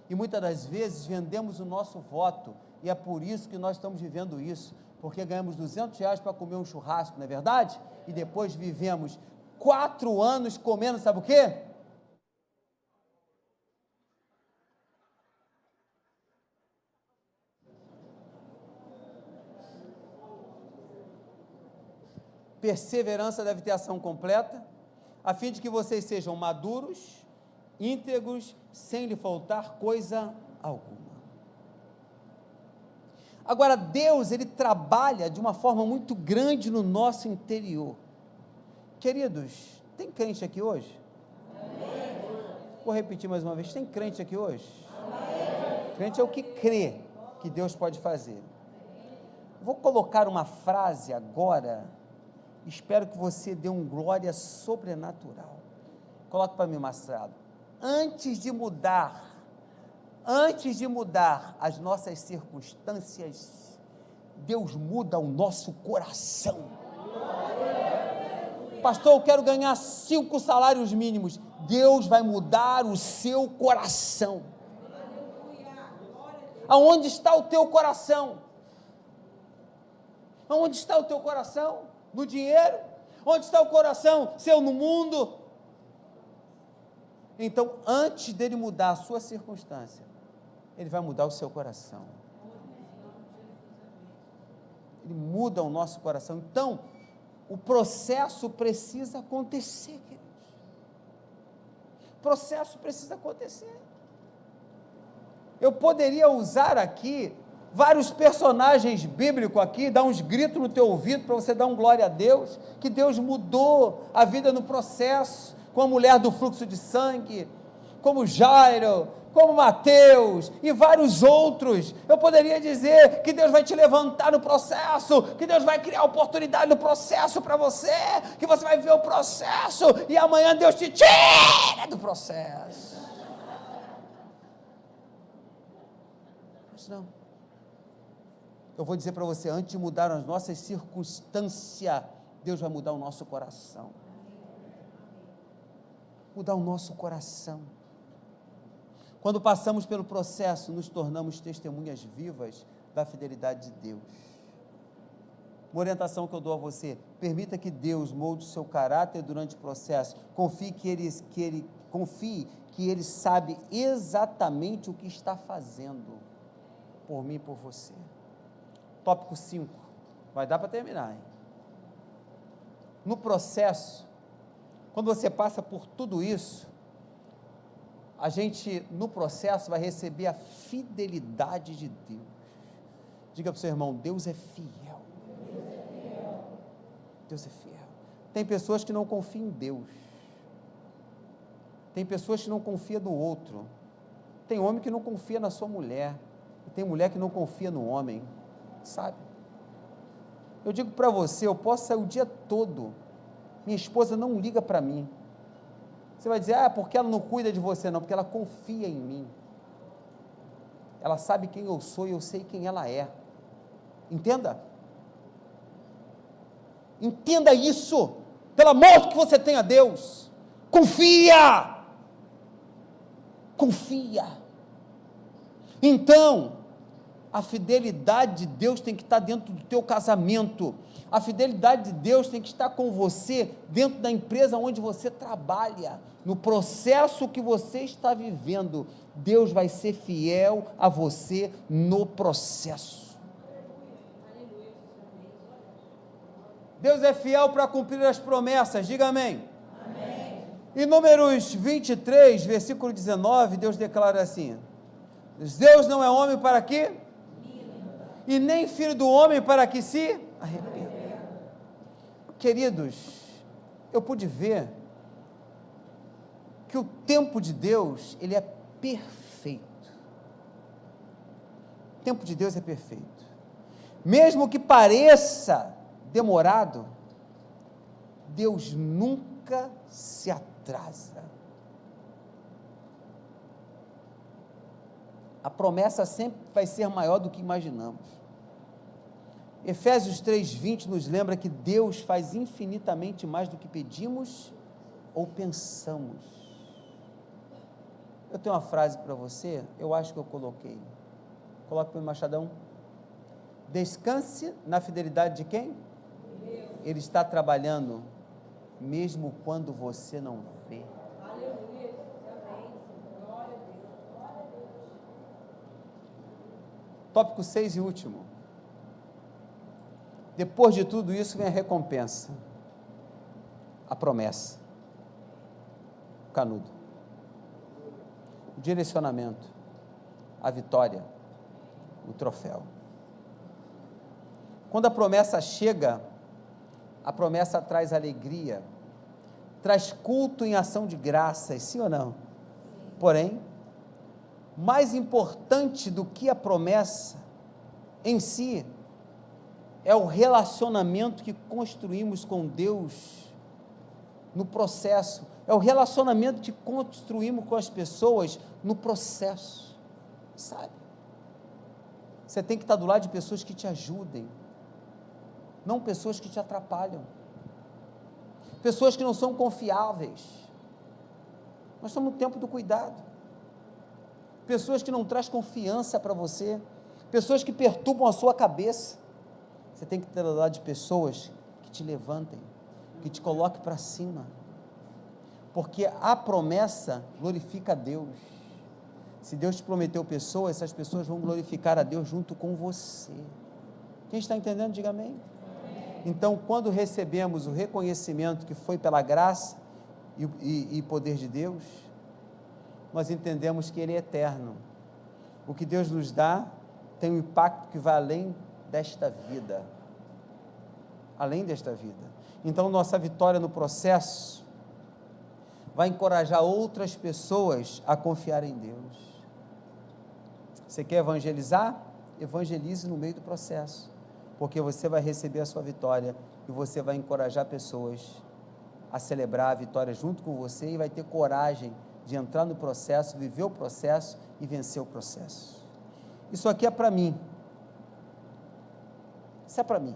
E muitas das vezes vendemos o nosso voto, e é por isso que nós estamos vivendo isso, porque ganhamos R$200 para comer um churrasco, não é verdade? E depois vivemos 4 anos comendo, sabe o quê? Perseverança deve ter ação completa, a fim de que vocês sejam maduros, íntegros, sem lhe faltar coisa alguma. Agora, Deus, ele trabalha de uma forma muito grande no nosso interior. Queridos, tem crente aqui hoje? Amém. Vou repetir mais uma vez, tem crente aqui hoje? Amém. Crente é o que crê que Deus pode fazer. Vou colocar uma frase agora, espero que você dê um glória sobrenatural. Coloque para mim, Marcelo. Antes de mudar as nossas circunstâncias, Deus muda o nosso coração. Pastor, eu quero ganhar 5 salários mínimos. Deus vai mudar o seu coração. Aonde está o teu coração? Aonde está o teu coração? No dinheiro? Onde está o coração seu no mundo? Então, antes dele mudar a sua circunstância, ele vai mudar o seu coração. Ele muda o nosso coração. Então, o processo precisa acontecer, queridos. O processo precisa acontecer. Eu poderia usar aqui vários personagens bíblicos aqui, dar uns gritos no teu ouvido para você dar um glória a Deus, que Deus mudou a vida no processo, com a mulher do fluxo de sangue, como Jairo, como Mateus e vários outros. Eu poderia dizer que Deus vai te levantar no processo, que Deus vai criar oportunidade no processo para você, que você vai ver o processo e amanhã Deus te tira do processo. Mas não. Eu vou dizer para você, antes de mudar as nossas circunstâncias, Deus vai mudar o nosso coração. Mudar o nosso coração. Quando passamos pelo processo, nos tornamos testemunhas vivas da fidelidade de Deus. Uma orientação que eu dou a você: permita que Deus molde o seu caráter durante o processo. Confie que Ele sabe exatamente o que está fazendo por mim e por você. Tópico 5. Vai dar para terminar, hein? No processo, quando você passa por tudo isso, a gente, no processo, vai receber a fidelidade de Deus. Diga para o seu irmão: Deus é fiel. Deus é fiel. Tem pessoas que não confiam em Deus. Tem pessoas que não confiam no outro. Tem homem que não confia na sua mulher. E tem mulher que não confia no homem. Sabe? Eu digo para você, eu posso sair o dia todo, minha esposa não liga para mim. Você vai dizer: porque ela não cuida de você? Não, porque ela confia em mim. Ela sabe quem eu sou e eu sei quem ela é. Entenda. Entenda isso. Pelo amor que você tem a Deus. Confia. Confia. Então, a fidelidade de Deus tem que estar dentro do teu casamento. A fidelidade de Deus tem que estar com você dentro da empresa onde você trabalha. No processo que você está vivendo, Deus vai ser fiel a você no processo. Deus é fiel para cumprir as promessas, diga amém. Amém. Em Números 23, versículo 19, Deus declara assim: Deus não é homem para que? E nem filho do homem para que se arrependa. Queridos, eu pude ver que o tempo de Deus, ele é perfeito. O tempo de Deus é perfeito. Mesmo que pareça demorado, Deus nunca se atrasa. A promessa sempre vai ser maior do que imaginamos. Efésios 3:20 nos lembra que Deus faz infinitamente mais do que pedimos ou pensamos. Eu tenho uma frase para você, eu acho que eu coloquei. Coloque para o Machadão. Descanse na fidelidade de quem? Deus. Ele está trabalhando, mesmo quando você não vê. Aleluia. Glória a Deus. Tópico 6 e último. Depois de tudo isso vem a recompensa, a promessa, o canudo, o direcionamento, a vitória, o troféu. Quando a promessa chega, a promessa traz alegria, traz culto em ação de graças, sim ou não? Porém, mais importante do que a promessa em si, é o relacionamento que construímos com Deus no processo, é o relacionamento que construímos com as pessoas no processo, sabe? Você tem que estar do lado de pessoas que te ajudem, não pessoas que te atrapalham, pessoas que não são confiáveis. Nós estamos no tempo do cuidado, pessoas que não trazem confiança para você, pessoas que perturbam a sua cabeça. Você tem que ter do lado de pessoas que te levantem, que te coloquem para cima, porque a promessa glorifica a Deus. Se Deus te prometeu pessoas, essas pessoas vão glorificar a Deus junto com você. Quem está entendendo, diga amém. Então, quando recebemos o reconhecimento que foi pela graça e poder de Deus, nós entendemos que Ele é eterno. O que Deus nos dá tem um impacto que vai além desta vida, além desta vida. Então, nossa vitória no processo vai encorajar outras pessoas a confiar em Deus. Você quer evangelizar? Evangelize no meio do processo, porque você vai receber a sua vitória e você vai encorajar pessoas a celebrar a vitória junto com você e vai ter coragem de entrar no processo, viver o processo e vencer o processo. Isso aqui é para mim. Isso é para mim.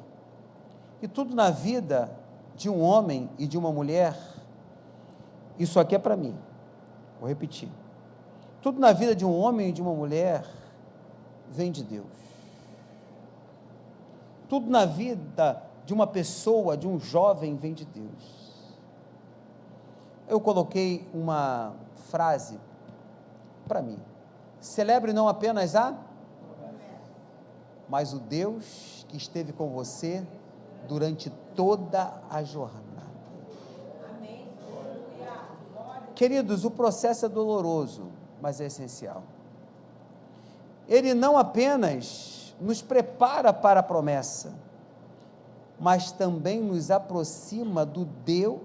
E tudo na vida de um homem e de uma mulher, isso aqui é para mim. Vou repetir. Tudo na vida de um homem e de uma mulher vem de Deus. Tudo na vida de uma pessoa, de um jovem, vem de Deus. Eu coloquei uma frase para mim. Celebre não apenas mas o Deus que esteve com você durante toda a jornada. Queridos, o processo é doloroso, mas é essencial. Ele não apenas nos prepara para a promessa, mas também nos aproxima do Deus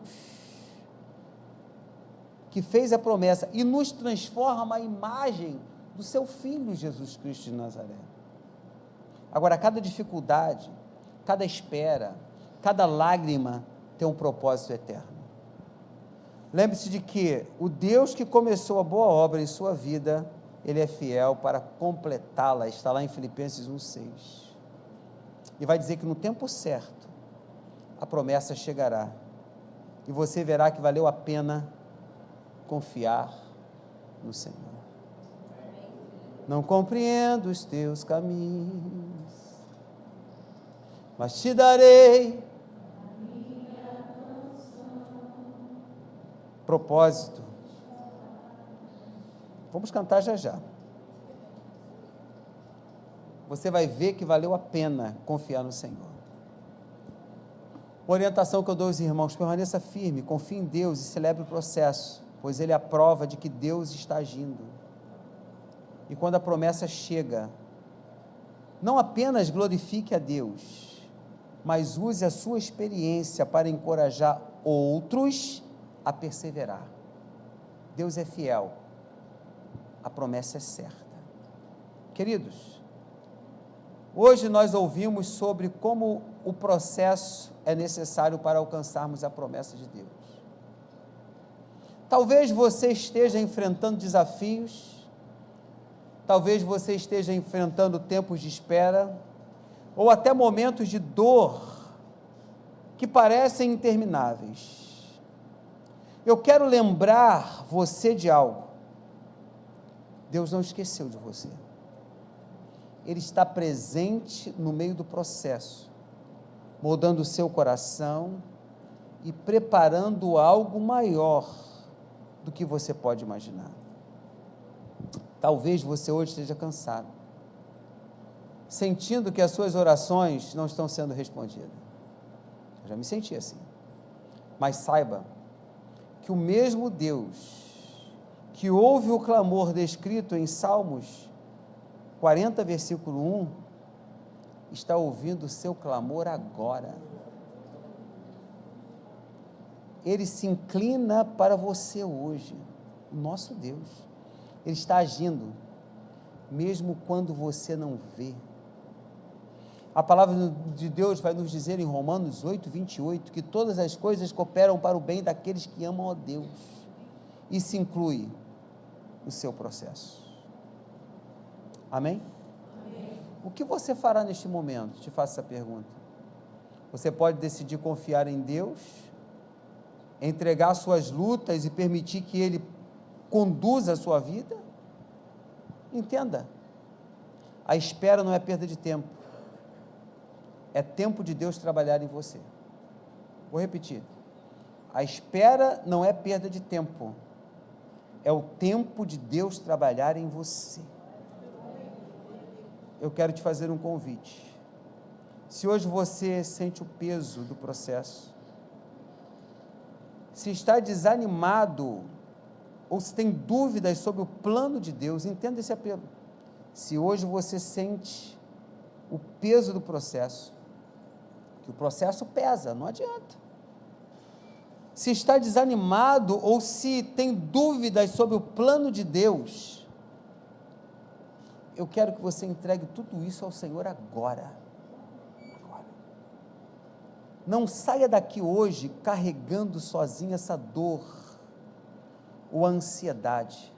que fez a promessa e nos transforma a imagem do seu Filho Jesus Cristo de Nazaré. Agora, cada dificuldade, cada espera, cada lágrima tem um propósito eterno. Lembre-se de que o Deus que começou a boa obra em sua vida, Ele é fiel para completá-la, está lá em Filipenses 1,6. E vai dizer que no tempo certo, a promessa chegará, e você verá que valeu a pena confiar no Senhor. Não compreendo os teus caminhos, mas te darei propósito. Vamos cantar já já. Você vai ver que valeu a pena confiar no Senhor. Uma orientação que eu dou aos irmãos: permaneça firme, confie em Deus e celebre o processo, pois ele é a prova de que Deus está agindo. E quando a promessa chega, não apenas glorifique a Deus, mas use a sua experiência para encorajar outros a perseverar. Deus é fiel, a promessa é certa. Queridos, hoje nós ouvimos sobre como o processo é necessário para alcançarmos a promessa de Deus. Talvez você esteja enfrentando desafios, talvez você esteja enfrentando tempos de espera, ou até momentos de dor que parecem intermináveis. Eu quero lembrar você de algo. Deus não esqueceu de você. Ele está presente no meio do processo, moldando o seu coração e preparando algo maior do que você pode imaginar. Talvez você hoje esteja cansado, sentindo que as suas orações não estão sendo respondidas. Eu já me senti assim. Mas saiba que o mesmo Deus que ouve o clamor descrito em Salmos 40, versículo 1, está ouvindo o seu clamor agora. Ele se inclina para você hoje, o nosso Deus. Ele está agindo, mesmo quando você não vê. A palavra de Deus vai nos dizer em Romanos 8, 28, que todas as coisas cooperam para o bem daqueles que amam a Deus. Isso inclui o seu processo. Amém? Amém? O que você fará neste momento? Te faço essa pergunta. Você pode decidir confiar em Deus, entregar suas lutas e permitir que Ele conduza a sua vida? Entenda, a espera não é perda de tempo, é tempo de Deus trabalhar em você. Vou repetir, a espera não é perda de tempo, é o tempo de Deus trabalhar em você. Eu quero te fazer um convite. Se hoje você sente o peso do processo, se está desanimado, ou se tem dúvidas sobre o plano de Deus, entenda esse apelo. Se hoje você sente o peso do processo, que o processo pesa, não adianta. Se está desanimado ou se tem dúvidas sobre o plano de Deus, eu quero que você entregue tudo isso ao Senhor agora. Não saia daqui hoje carregando sozinho essa dor ou a ansiedade.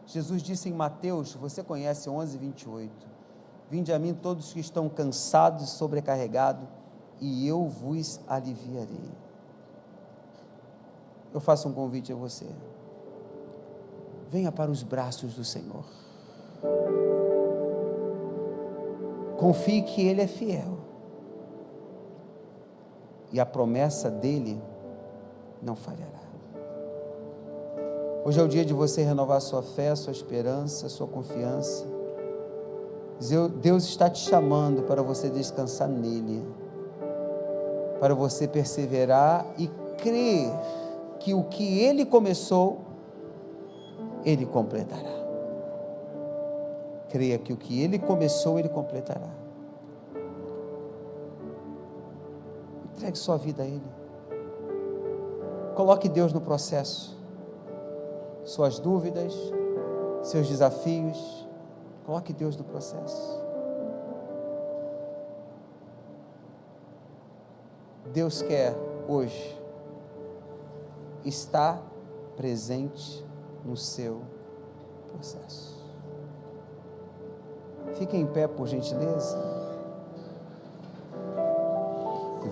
Jesus disse em Mateus, você conhece 11:28, vinde a mim todos que estão cansados e sobrecarregados, e eu vos aliviarei. Eu faço um convite a você, venha para os braços do Senhor, confie que Ele é fiel, e a promessa dEle não falhará. Hoje é o dia de você renovar sua fé, sua esperança, sua confiança. Deus está te chamando para você descansar nele, para você perseverar e crer que o que Ele começou, Ele completará. Creia que o que Ele começou, Ele completará. Entregue sua vida a Ele. Coloque Deus no processo. Suas dúvidas, seus desafios, coloque Deus no processo. Deus quer hoje estar presente no seu processo. Fique em pé, por gentileza.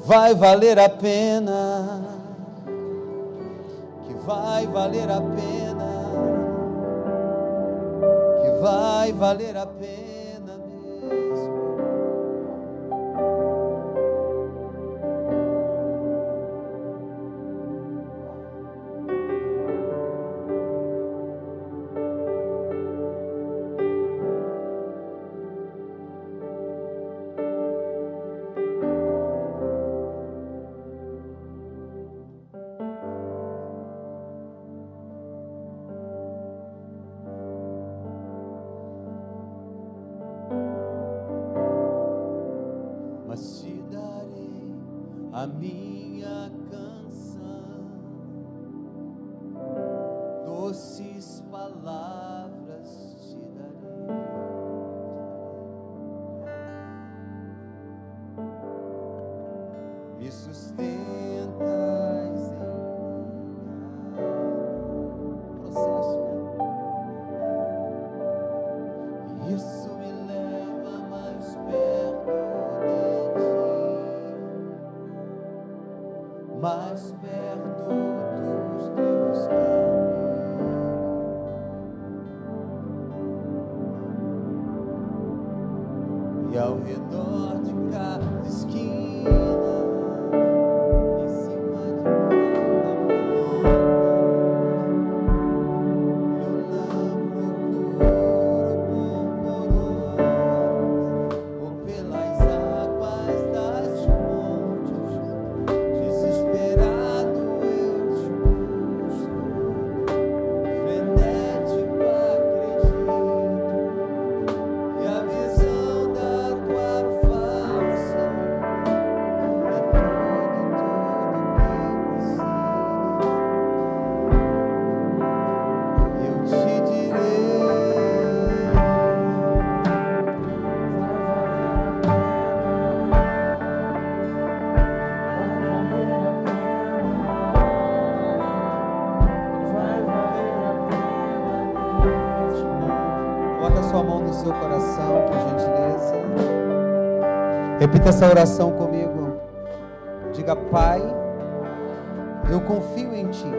Vai valer a pena, que vai valer a pena, que vai valer a pena mesmo. Mas te darei a minha canção, doces palavras te darei. Me sustentas em processo, né? Isso me leva mais perto, mais perto dos teus caminhos, e ao redor de cada esquina, em cima de cada porta, eu não procuro por coroas ou pelas águas das fontes. Desesperado eu te busco, frenético acredito, e a visão da tua face é tudo que preciso. Eu te direi, coloca sua mão no seu coração, por gentileza. Repita essa oração comigo. Diga: Pai, eu confio em Ti.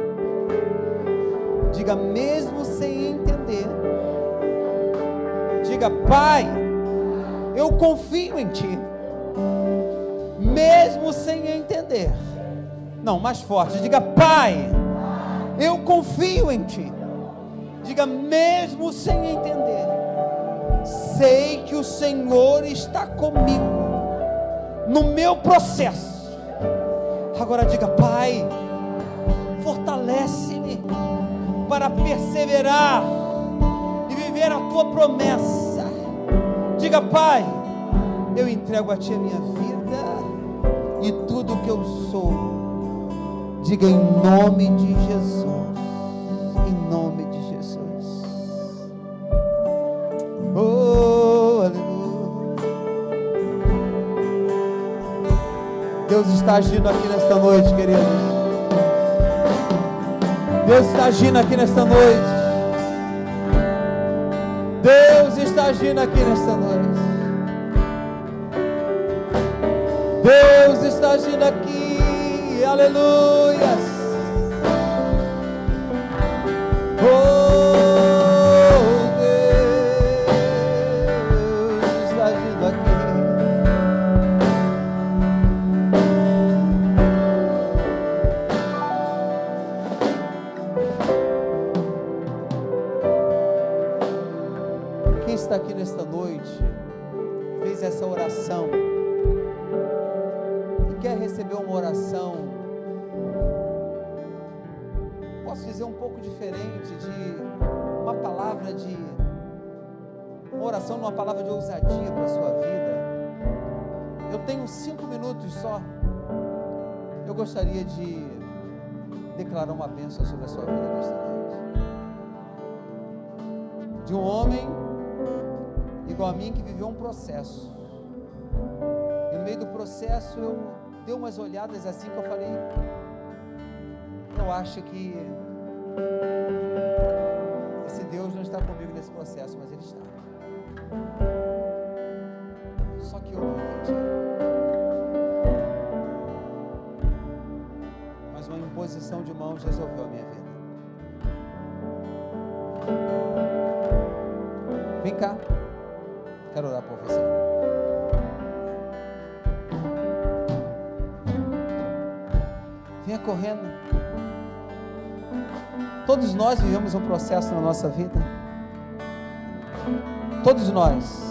Diga: mesmo sem entender. Diga: Pai, eu confio em Ti, mesmo sem entender. Não, mais forte. Diga: Pai, eu confio em Ti. Diga: mesmo sem entender, sei que o Senhor está comigo no meu processo. Agora diga: Pai, fortalece-me para perseverar e viver a Tua promessa. Diga: Pai, eu entrego a Ti a minha vida e tudo que eu sou. Diga: em nome de Jesus, em nome de Jesus. Oh, Deus está agindo aqui nesta noite, queridos. Deus está agindo aqui nesta noite. Deus está agindo aqui nesta noite. Deus está agindo aqui. Aleluias. Está aqui nesta noite, fez essa oração e quer receber uma oração, posso dizer um pouco diferente, de uma palavra uma oração, uma palavra de ousadia para a sua vida. Eu tenho 5 minutos só. Eu gostaria de declarar uma bênção sobre a sua vida nesta noite, de um homem igual a mim, que viveu um processo, e no meio do processo eu dei umas olhadas assim, que eu falei, eu acho que esse Deus não está comigo nesse processo, mas Ele está. Só que eu não entendi, mas uma imposição de mãos resolveu a minha vida. Vem cá, quero orar por você. Venha correndo. Todos nós vivemos um processo na nossa vida. Todos nós.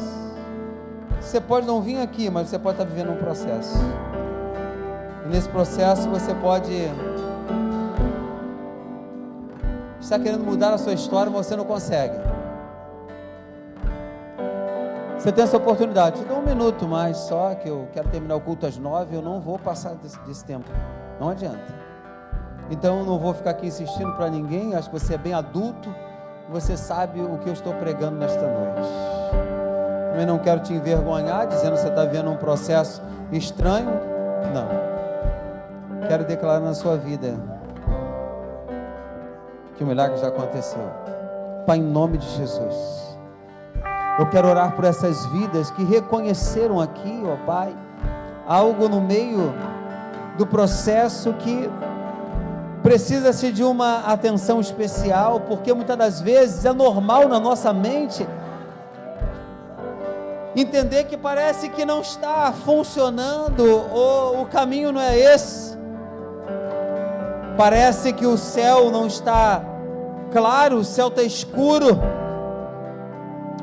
Você pode não vir aqui, mas você pode estar vivendo um processo. E nesse processo você pode estar querendo mudar a sua história, mas você não consegue. Você tem essa oportunidade. Te dou 1 minuto mais só, que eu quero terminar o culto às 9. Eu não vou passar desse tempo. Não adianta. Então eu não vou ficar aqui insistindo para ninguém. Acho que você é bem adulto. Você sabe o que eu estou pregando nesta noite. Também não quero te envergonhar dizendo que você está vivendo um processo estranho. Não. Quero declarar na sua vida que o milagre já aconteceu. Pai, em nome de Jesus, eu quero orar por essas vidas que reconheceram aqui, ó Pai, algo no meio do processo que precisa-se de uma atenção especial, porque muitas das vezes é normal na nossa mente entender que parece que não está funcionando, ou o caminho não é esse, parece que o céu não está claro, o céu está escuro.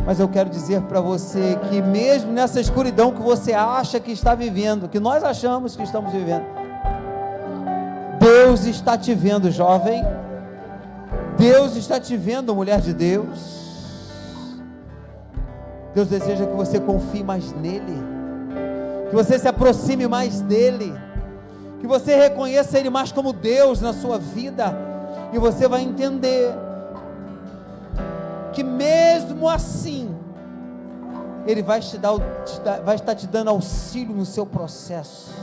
Mas eu quero dizer para você que mesmo nessa escuridão que você acha que está vivendo, que nós achamos que estamos vivendo, Deus está te vendo, jovem. Deus está te vendo, mulher de Deus. Deus deseja que você confie mais nele, que você se aproxime mais dele, que você reconheça ele mais como Deus na sua vida, e você vai entender que mesmo assim Ele vai estar te dando auxílio no seu processo.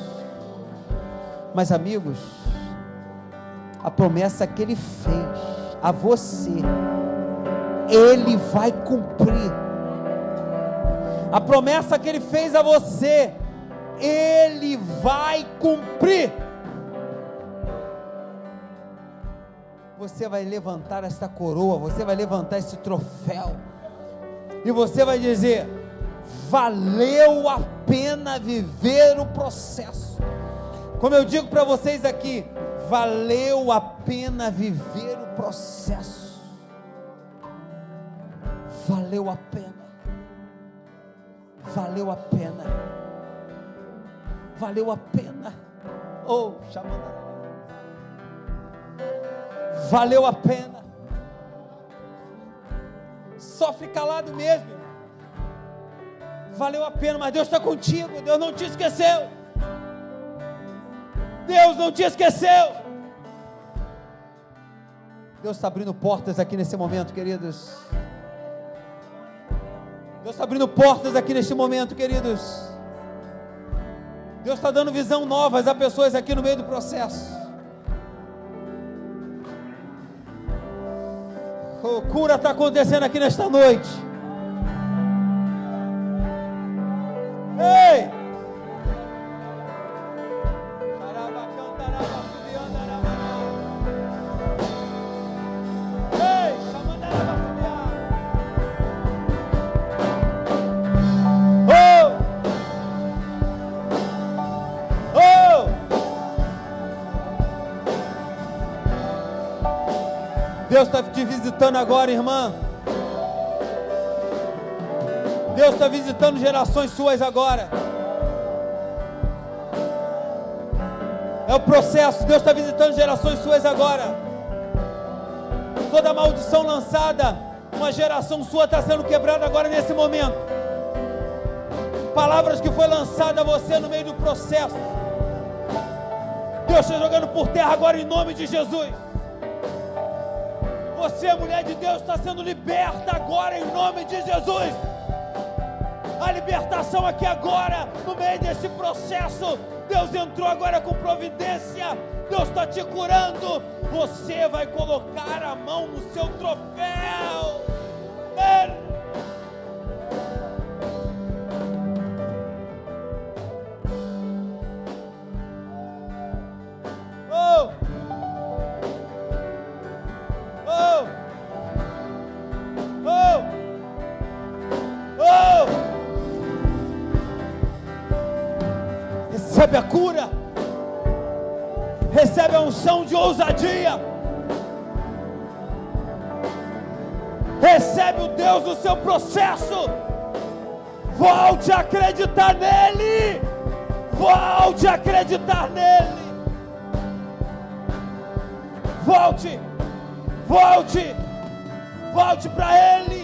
Mas amigos, a promessa que Ele fez a você, Ele vai cumprir. A promessa que Ele fez a você, Ele vai cumprir. Você vai levantar esta coroa, você vai levantar esse troféu, e você vai dizer: valeu a pena viver o processo. Como eu digo para vocês aqui, valeu a pena viver o processo. Valeu a pena. Valeu a pena. Valeu a pena. Oh, chamando. Valeu a pena. Sofre calado mesmo. Valeu a pena, mas Deus está contigo. Deus não te esqueceu. Deus não te esqueceu. Deus está abrindo portas aqui nesse momento, queridos. Deus está abrindo portas aqui neste momento, queridos. Deus está dando visão novas a pessoas aqui no meio do processo. Oh, cura está acontecendo aqui nesta noite. Ei! Deus está te visitando agora, irmã. Deus está visitando gerações suas agora. É o processo. Deus está visitando gerações suas agora. Toda maldição lançada, uma geração sua está sendo quebrada agora nesse momento. Palavras que foi lançada a você no meio do processo, Deus está jogando por terra agora em nome de Jesus. Você, mulher de Deus, está sendo liberta agora em nome de Jesus. A libertação aqui agora, no meio desse processo. Deus entrou agora com providência. Deus está te curando. Você vai colocar a mão no seu troféu. Recebe a cura, recebe a unção de ousadia, recebe o Deus do seu processo. Volte a acreditar nele, volte a acreditar nele, volte para ele.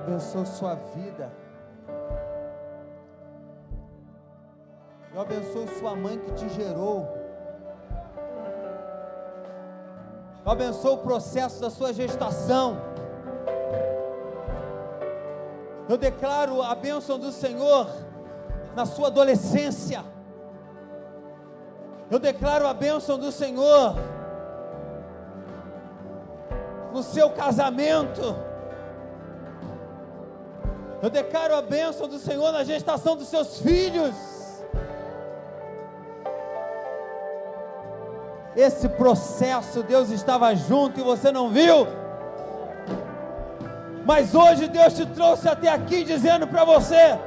Abençoe sua vida. Eu abençoo sua mãe que te gerou. Eu abençoo o processo da sua gestação. Eu declaro a bênção do Senhor na sua adolescência. Eu declaro a bênção do Senhor no seu casamento. Eu declaro a bênção do Senhor na gestação dos seus filhos. Esse processo Deus estava junto e você não viu. Mas hoje Deus te trouxe até aqui dizendo para você: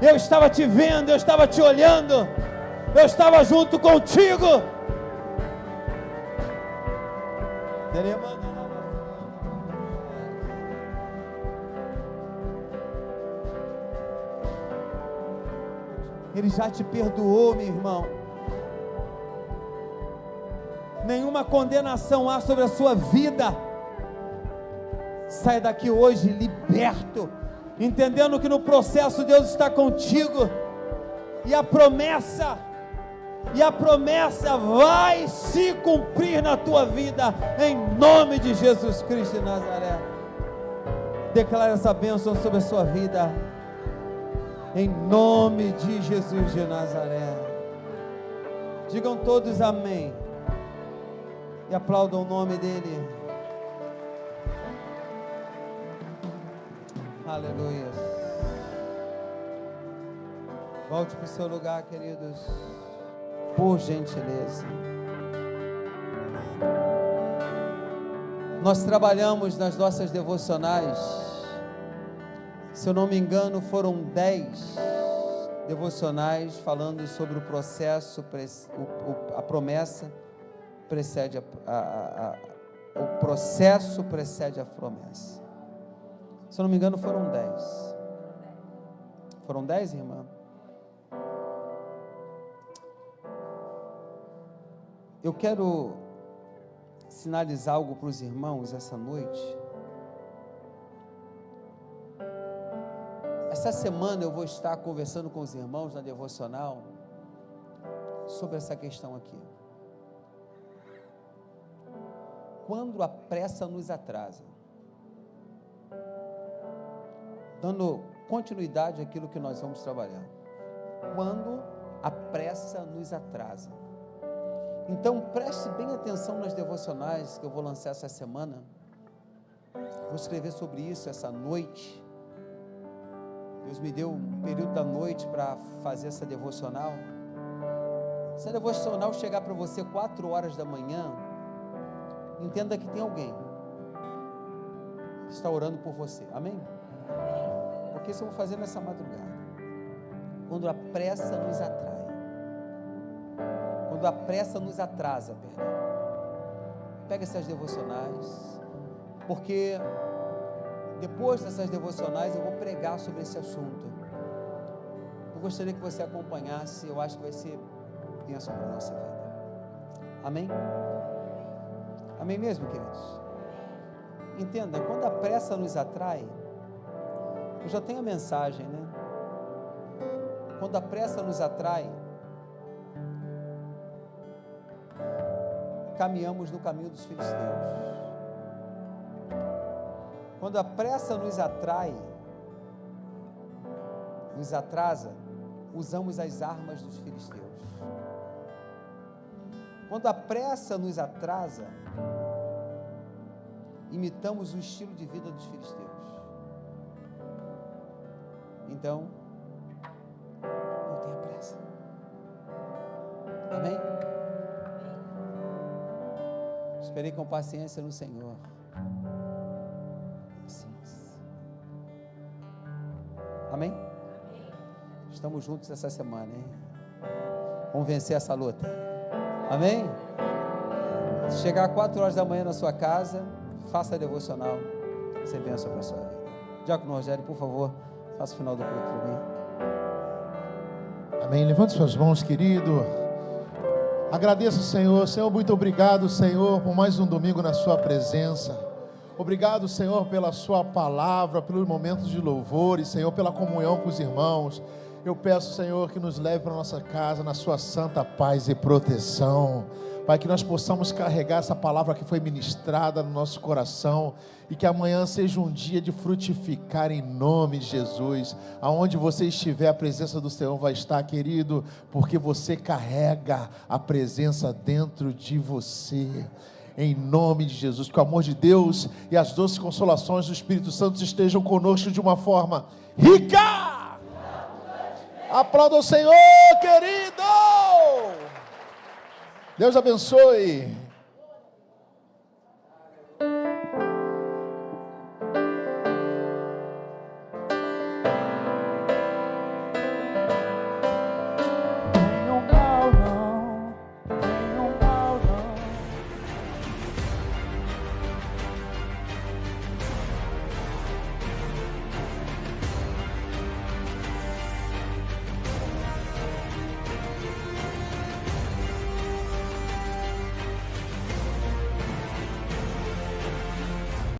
eu estava te vendo, eu estava te olhando, eu estava junto contigo. Ele já te perdoou, meu irmão. Nenhuma condenação há sobre a sua vida. Saia daqui hoje liberto, entendendo que no processo Deus está contigo. E a promessa vai se cumprir na tua vida, em nome de Jesus Cristo de Nazaré. Declare essa bênção sobre a sua vida, em nome de Jesus de Nazaré. Digam todos amém. E aplaudam o nome dele. Aleluia. Volte para o seu lugar, queridos. Por gentileza. Nós trabalhamos nas nossas devocionais, se eu não me engano, foram 10 devocionais falando sobre o processo, a promessa precede o processo precede a promessa. Se eu não me engano, foram 10. Foram 10, irmã? Eu quero sinalizar algo para os irmãos essa noite. Essa semana eu vou estar conversando com os irmãos na devocional sobre essa questão aqui. Quando a pressa nos atrasa, dando continuidade àquilo que nós vamos trabalhar. Quando a pressa nos atrasa. Então preste bem atenção nas devocionais que eu vou lançar essa semana. Vou escrever sobre isso essa noite. Deus me deu um período da noite para fazer essa devocional. Se a devocional chegar para você 4 horas da manhã, entenda que tem alguém que está orando por você, amém? Porque isso eu vou fazer nessa madrugada. Quando a pressa nos atrai, quando a pressa nos atrasa, pega essas devocionais, porque depois dessas devocionais eu vou pregar sobre esse assunto. Eu gostaria que você acompanhasse, eu acho que vai ser bênção para a nossa vida, amém? Amém mesmo, queridos? Entenda, quando a pressa nos atrai, eu já tenho a mensagem, né? Quando a pressa nos atrai, caminhamos no caminho dos filisteus. Quando a pressa nos atrai, nos atrasa, usamos as armas dos filisteus. Quando a pressa nos atrasa, imitamos o estilo de vida dos filisteus. Então, não tenha pressa. Amém? Esperei com paciência no Senhor. Paciência. Amém? Estamos juntos essa semana, hein? Vamos vencer essa luta. Amém? Se chegar 4 horas da manhã na sua casa, faça a devocional. Você benção para a sua vida. Diácono Rogério, por favor, faça o final do culto para mim. Amém. Levante suas mãos, querido. Agradeço o Senhor. Senhor, muito obrigado, Senhor, por mais um domingo na sua presença. Obrigado, Senhor, pela sua palavra, pelos momentos de louvor e, Senhor, pela comunhão com os irmãos. Eu peço, Senhor, que nos leve para a nossa casa na sua santa paz e proteção. Pai, que nós possamos carregar essa palavra que foi ministrada no nosso coração e que amanhã seja um dia de frutificar em nome de Jesus. Aonde você estiver, a presença do Senhor vai estar, querido, porque você carrega a presença dentro de você. Em nome de Jesus, que o amor de Deus e as doces consolações do Espírito Santo estejam conosco de uma forma rica. Aplauda o Senhor, querido. Deus abençoe.